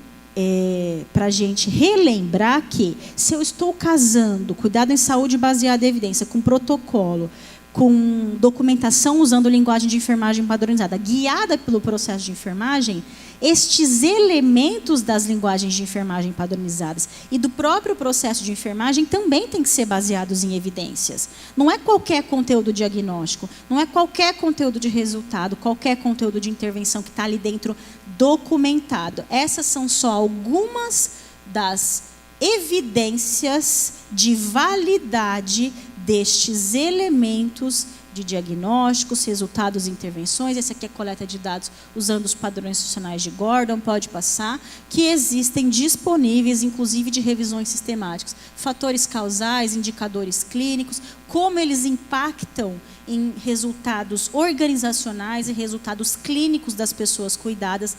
para a gente relembrar que, se eu estou casando cuidado em saúde baseado em evidência com protocolo, com documentação usando linguagem de enfermagem padronizada, guiada pelo processo de enfermagem, estes elementos das linguagens de enfermagem padronizadas e do próprio processo de enfermagem também têm que ser baseados em evidências. Não é qualquer conteúdo diagnóstico, não é qualquer conteúdo de resultado, qualquer conteúdo de intervenção que está ali dentro documentado. Essas são só algumas das evidências de validade destes elementos de diagnósticos, resultados e intervenções. Esse aqui é a coleta de dados usando os padrões institucionais de Gordon, pode passar, que existem disponíveis, inclusive de revisões sistemáticas. Fatores causais, indicadores clínicos, como eles impactam em resultados organizacionais e resultados clínicos das pessoas cuidadas.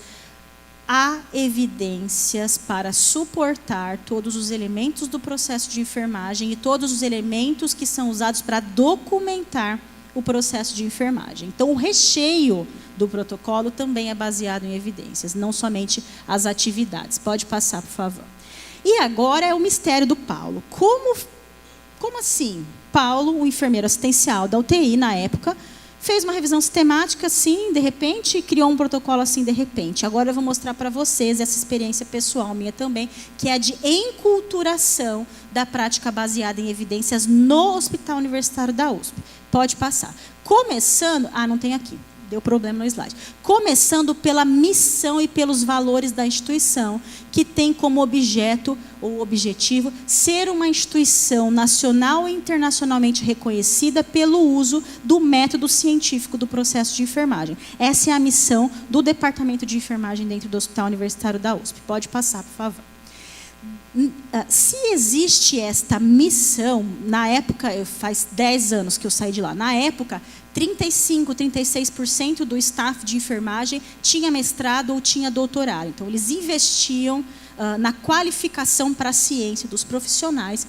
Há evidências para suportar todos os elementos do processo de enfermagem e todos os elementos que são usados para documentar o processo de enfermagem. Então, o recheio do protocolo também é baseado em evidências, não somente as atividades. Pode passar, por favor. E agora é o mistério do Paulo. Como assim? Paulo, o enfermeiro assistencial da UTI na época, fez uma revisão sistemática assim, de repente, e criou um protocolo assim, de repente. Agora eu vou mostrar para vocês essa experiência pessoal minha também, que é a de enculturação da prática baseada em evidências no Hospital Universitário da USP. Pode passar. Começando... não tem aqui. Deu problema no slide. Começando pela missão e pelos valores da instituição, que tem como objeto ou objetivo ser uma instituição nacional e internacionalmente reconhecida pelo uso do método científico do processo de enfermagem. Essa é a missão do Departamento de Enfermagem dentro do Hospital Universitário da USP. Pode passar, por favor. Se existe esta missão, na época, faz 10 anos que eu saí de lá, na época, 35%, 36% do staff de enfermagem tinha mestrado ou tinha doutorado. Então, eles investiam na qualificação para a ciência dos profissionais.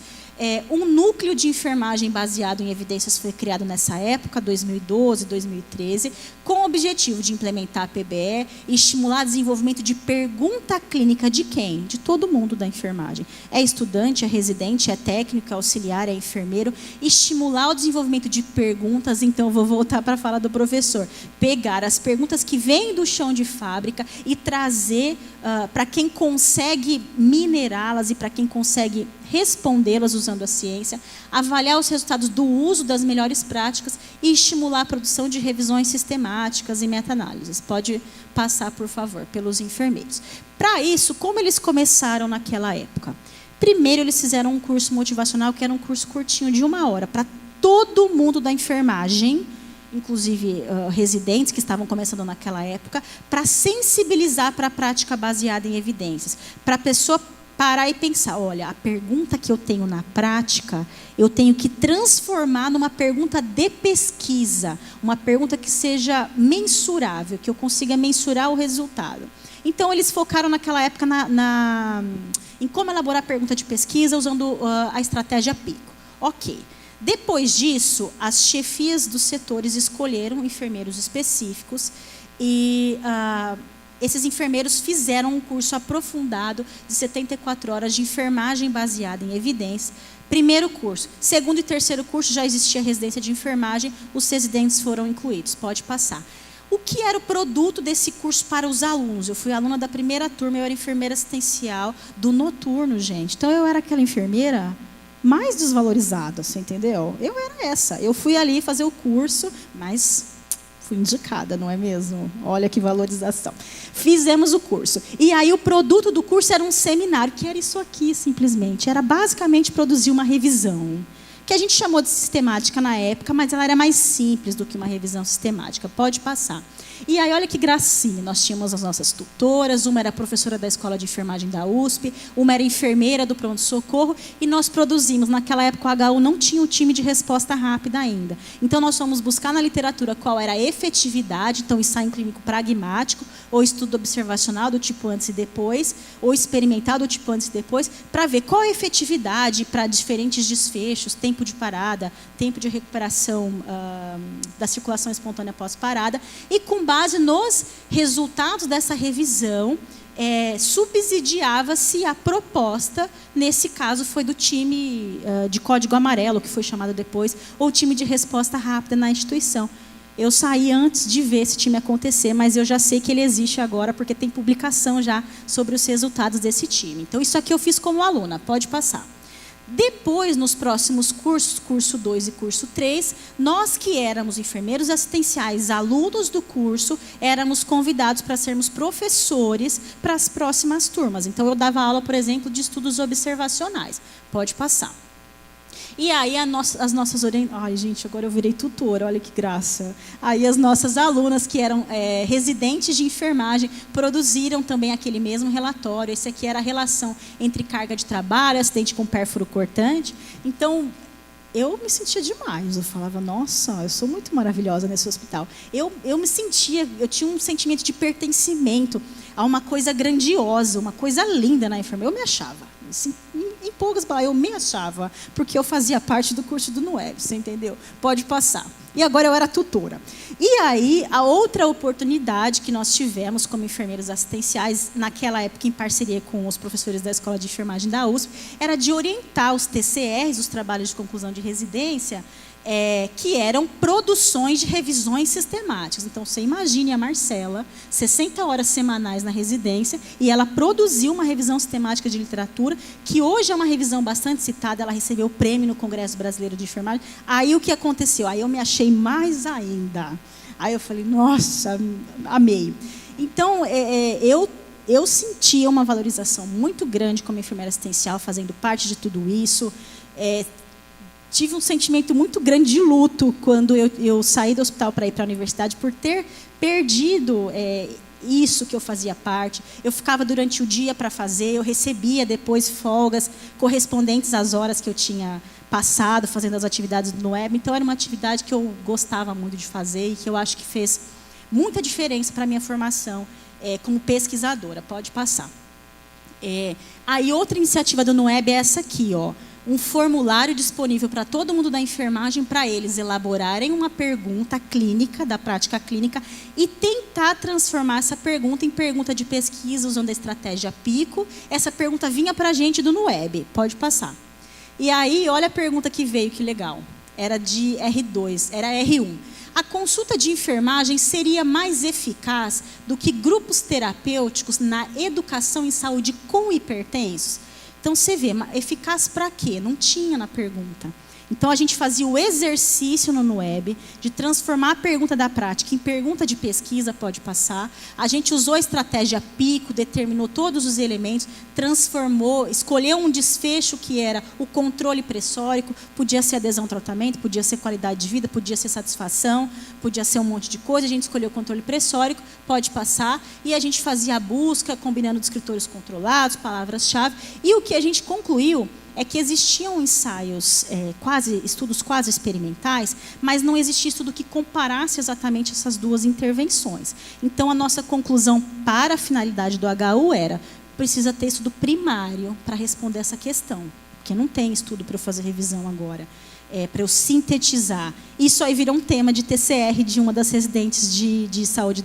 Um núcleo de enfermagem baseado em evidências foi criado nessa época, 2012, 2013, com o objetivo de implementar a PBE e estimular o desenvolvimento de pergunta clínica de quem? De todo mundo da enfermagem. É estudante, é residente, é técnico, é auxiliar, é enfermeiro. Estimular o desenvolvimento de perguntas, então eu vou voltar para a fala do professor. Pegar as perguntas que vêm do chão de fábrica e trazer para quem consegue minerá-las e para quem consegue respondê-las usando a ciência, avaliar os resultados do uso das melhores práticas e estimular a produção de revisões sistemáticas e meta-análises. Pode passar, por favor, pelos enfermeiros. Para isso, como eles começaram naquela época? Primeiro, eles fizeram um curso motivacional, que era um curso curtinho de 1 hora, para todo mundo da enfermagem, inclusive residentes que estavam começando naquela época, para sensibilizar para a prática baseada em evidências, para a pessoa parar e pensar, olha, a pergunta que eu tenho na prática, eu tenho que transformar numa pergunta de pesquisa, uma pergunta que seja mensurável, que eu consiga mensurar o resultado. Então, eles focaram naquela época em como elaborar a pergunta de pesquisa usando a estratégia PICO. Ok. Depois disso, as chefias dos setores escolheram enfermeiros específicos e esses enfermeiros fizeram um curso aprofundado de 74 horas de enfermagem baseada em evidências. Primeiro curso. Segundo e terceiro curso já existia residência de enfermagem, os residentes foram incluídos. Pode passar. O que era o produto desse curso para os alunos? Eu fui aluna da primeira turma, eu era enfermeira assistencial do noturno, gente. Então, eu era aquela enfermeira mais desvalorizada, você entendeu? Eu era essa. Eu fui ali fazer o curso, mas fui indicada, não é mesmo? Olha que valorização. Fizemos o curso. E aí o produto do curso era um seminário, que era isso aqui, simplesmente. Era basicamente produzir uma revisão, que a gente chamou de sistemática na época, mas ela era mais simples do que uma revisão sistemática. Pode passar. E aí, olha que gracinha, nós tínhamos as nossas tutoras, uma era professora da Escola de Enfermagem da USP, uma era enfermeira do pronto-socorro, e nós produzimos, naquela época o HU não tinha um time de resposta rápida ainda. Então, nós fomos buscar na literatura qual era a efetividade, então ensaio clínico pragmático, ou estudo observacional do tipo antes e depois, ou experimental do tipo antes e depois, para ver qual a efetividade para diferentes desfechos, tempo de parada, tempo de recuperação da circulação espontânea pós-parada, e com base nos resultados dessa revisão, subsidiava-se a proposta, nesse caso foi do time de código amarelo, que foi chamado depois, ou time de resposta rápida na instituição. Eu saí antes de ver esse time acontecer, mas eu já sei que ele existe agora, porque tem publicação já sobre os resultados desse time. Então, isso aqui eu fiz como aluna, pode passar. Depois, nos próximos cursos, curso 2 e curso 3, nós que éramos enfermeiros assistenciais, alunos do curso, éramos convidados para sermos professores para as próximas turmas. Então, eu dava aula, por exemplo, de estudos observacionais. Pode passar. E aí, as nossas orientações... Ai, gente, agora eu virei tutora, olha que graça. Aí, as nossas alunas, que eram residentes de enfermagem, produziram também aquele mesmo relatório. Esse aqui era a relação entre carga de trabalho, acidente com pérfuro cortante. Então, eu me sentia demais. Eu falava, nossa, eu sou muito maravilhosa nesse hospital. Eu tinha um sentimento de pertencimento a uma coisa grandiosa, uma coisa linda na enfermagem. Eu me achava. Assim, em poucas palavras, eu me achava, porque eu fazia parte do curso do NUEB, você entendeu? Pode passar. E agora eu era tutora. E aí, a outra oportunidade que nós tivemos como enfermeiros assistenciais, naquela época em parceria com os professores da Escola de Enfermagem da USP, era de orientar os TCRs, os trabalhos de conclusão de residência, que eram produções de revisões sistemáticas. Então, você imagine a Marcela, 60 horas semanais na residência, e ela produziu uma revisão sistemática de literatura, que hoje é uma revisão bastante citada, ela recebeu o prêmio no Congresso Brasileiro de Enfermagem. Aí, o que aconteceu? Aí, eu me achei mais ainda. Aí, eu falei, nossa, amei. Então, eu sentia uma valorização muito grande como enfermeira assistencial, fazendo parte de tudo isso. Tive um sentimento muito grande de luto quando eu saí do hospital para ir para a universidade por ter perdido isso que eu fazia parte. Eu ficava durante o dia para fazer, eu recebia depois folgas correspondentes às horas que eu tinha passado fazendo as atividades do NUEB. Então, era uma atividade que eu gostava muito de fazer e que eu acho que fez muita diferença para a minha formação como pesquisadora. Pode passar. Aí, outra iniciativa do NUEB é essa aqui, ó. Um formulário disponível para todo mundo da enfermagem, para eles elaborarem uma pergunta clínica, da prática clínica, e tentar transformar essa pergunta em pergunta de pesquisa, usando a estratégia PICO. Essa pergunta vinha para a gente do NUEB, pode passar. E aí, olha a pergunta que veio, que legal. Era de R2, era R1. A consulta de enfermagem seria mais eficaz do que grupos terapêuticos na educação em saúde com hipertensos? Então, você vê, eficaz para quê? Não tinha na pergunta. Então, a gente fazia o exercício no NUEB de transformar a pergunta da prática em pergunta de pesquisa, pode passar. A gente usou a estratégia PICO, determinou todos os elementos, transformou, escolheu um desfecho que era o controle pressórico, podia ser adesão ao tratamento, podia ser qualidade de vida, podia ser satisfação, podia ser um monte de coisa. A gente escolheu o controle pressórico, pode passar, e a gente fazia a busca, combinando descritores controlados, palavras-chave, e o que a gente concluiu é que existiam ensaios, estudos quase experimentais, mas não existia estudo que comparasse exatamente essas duas intervenções. Então, a nossa conclusão para a finalidade do HU era: precisa ter estudo primário para responder essa questão, porque não tem estudo para eu fazer revisão agora, para eu sintetizar. Isso aí virou um tema de TCR de uma das residentes de saúde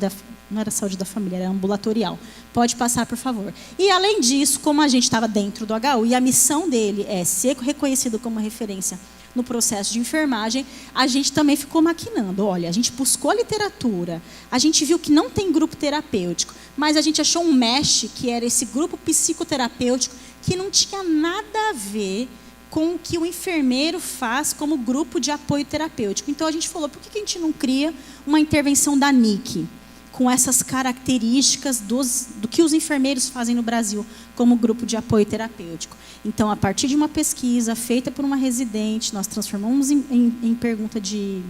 não era saúde da família, era ambulatorial. Pode passar, por favor. E, além disso, como a gente estava dentro do HU e a missão dele é ser reconhecido como referência no processo de enfermagem, a gente também ficou maquinando. Olha, a gente buscou a literatura, a gente viu que não tem grupo terapêutico, mas a gente achou um mesh, que era esse grupo psicoterapêutico, que não tinha nada a ver com o que o enfermeiro faz como grupo de apoio terapêutico. Então, a gente falou, por que a gente não cria uma intervenção da NIC, com essas características do que os enfermeiros fazem no Brasil como grupo de apoio terapêutico? Então, a partir de uma pesquisa feita por uma residente, nós transformamos em pergunta de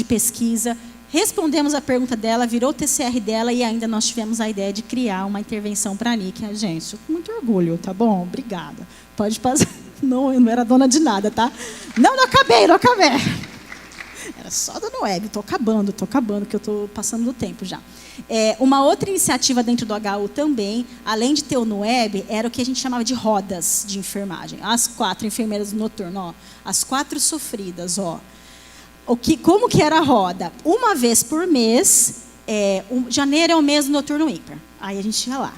pesquisa, respondemos a pergunta dela, virou o TCR dela, e ainda nós tivemos a ideia de criar uma intervenção para a NIC. Gente, com muito orgulho, tá bom? Obrigada. Pode passar. Não, eu não era dona de nada, tá? Não acabei. Era só do NUEB. Estou acabando, que eu estou passando do tempo já. Uma outra iniciativa dentro do HU também, além de ter o NUEB, era o que a gente chamava de rodas de enfermagem. As 4 enfermeiras do noturno, ó, as 4 sofridas, ó. Como que era a roda? Uma vez por mês, janeiro é o mês do noturno ímpar. Aí a gente ia lá.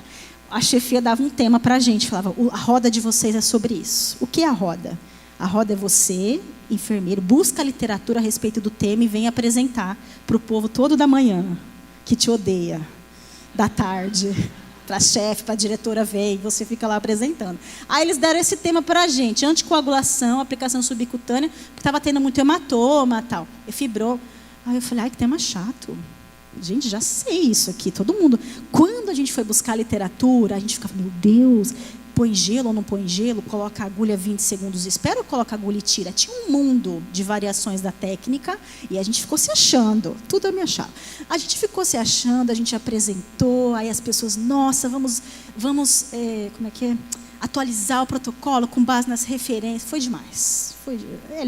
A chefia dava um tema para a gente, falava, a roda de vocês é sobre isso. O que é a roda? A roda é você, enfermeiro, busca a literatura a respeito do tema e vem apresentar para o povo todo da manhã, que te odeia, da tarde, para a chefe, para a diretora ver, e você fica lá apresentando. Aí eles deram esse tema para a gente, anticoagulação, aplicação subcutânea, porque estava tendo muito hematoma, tal, e fibrou. Aí eu falei, ai, que tema chato. Gente, já sei isso aqui, todo mundo. Quando a gente foi buscar a literatura, a gente ficava, meu Deus, põe gelo ou não põe gelo, coloca a agulha 20 segundos, espera ou coloca a agulha e tira. Tinha um mundo de variações da técnica e a gente ficou se achando, tudo eu me achava. A gente ficou se achando, a gente apresentou, aí as pessoas, nossa, vamos como é que é? Atualizar o protocolo com base nas referências. Foi demais.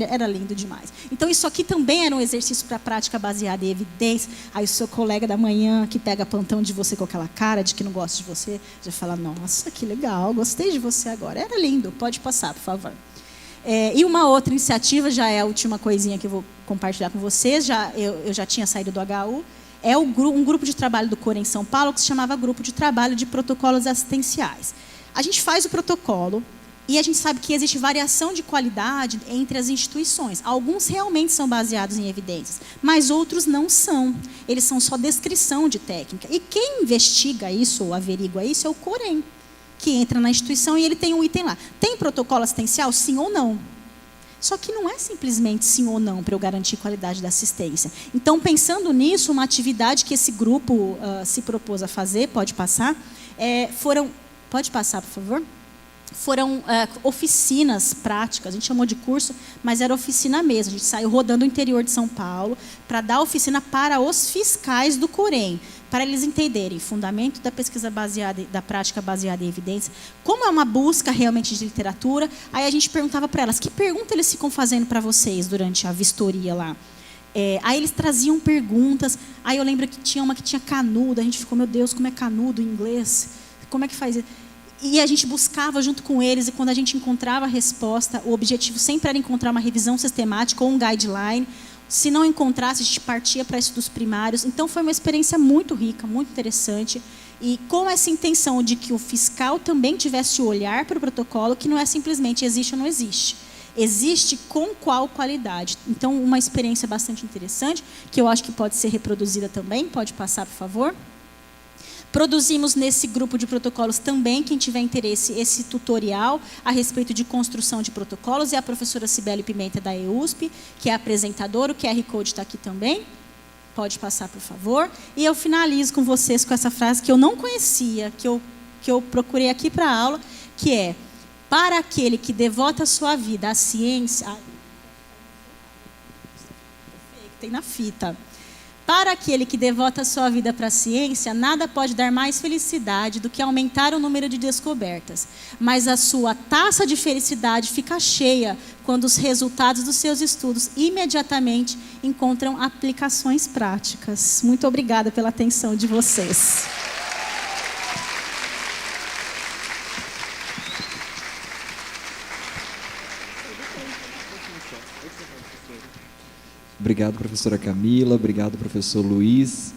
Era lindo demais. Então, isso aqui também era um exercício para prática baseada em evidência. Aí o seu colega da manhã, que pega plantão de você com aquela cara de que não gosta de você, já fala, nossa, que legal, gostei de você agora. Era lindo, pode passar, por favor. E uma outra iniciativa, já é a última coisinha que eu vou compartilhar com vocês, eu já tinha saído do HU, é um grupo de trabalho do CORE em São Paulo, que se chamava Grupo de Trabalho de Protocolos Assistenciais. A gente faz o protocolo e a gente sabe que existe variação de qualidade entre as instituições. Alguns realmente são baseados em evidências, mas outros não são. Eles são só descrição de técnica. E quem investiga isso ou averigua isso é o COREM, que entra na instituição e ele tem um item lá. Tem protocolo assistencial? Sim ou não? Só que não é simplesmente sim ou não para eu garantir qualidade da assistência. Então, pensando nisso, uma atividade que esse grupo se propôs a fazer, pode passar, pode passar, por favor? Foram oficinas práticas, a gente chamou de curso, mas era oficina mesmo. A gente saiu rodando o interior de São Paulo para dar oficina para os fiscais do COREM, para eles entenderem fundamento da pesquisa baseada, da prática baseada em evidência, como é uma busca realmente de literatura. Aí a gente perguntava para elas, que pergunta eles ficam fazendo para vocês durante a vistoria lá? Aí eles traziam perguntas, aí eu lembro que tinha uma que tinha canudo, a gente ficou, meu Deus, como é canudo em inglês? Como é que faz isso? E a gente buscava junto com eles, e quando a gente encontrava a resposta, o objetivo sempre era encontrar uma revisão sistemática ou um guideline. Se não encontrasse, a gente partia para estudos primários. Então, foi uma experiência muito rica, muito interessante. E com essa intenção de que o fiscal também tivesse o olhar para o protocolo, que não é simplesmente existe ou não existe. Existe com qual qualidade. Então, uma experiência bastante interessante, que eu acho que pode ser reproduzida também. Pode passar, por favor. Produzimos nesse grupo de protocolos também, quem tiver interesse, esse tutorial a respeito de construção de protocolos, é a professora Cibele Pimenta da EUSP, que é apresentadora, o QR Code está aqui também. Pode passar, por favor. E eu finalizo com vocês com essa frase que eu não conhecia, que eu procurei aqui para a aula, que é: para aquele que devota a sua vida à ciência... Tem na fita. Para aquele que devota a sua vida para a ciência, nada pode dar mais felicidade do que aumentar o número de descobertas. Mas a sua taça de felicidade fica cheia quando os resultados dos seus estudos imediatamente encontram aplicações práticas. Muito obrigada pela atenção de vocês. Obrigado, professora Camila. Obrigado, professor Luiz.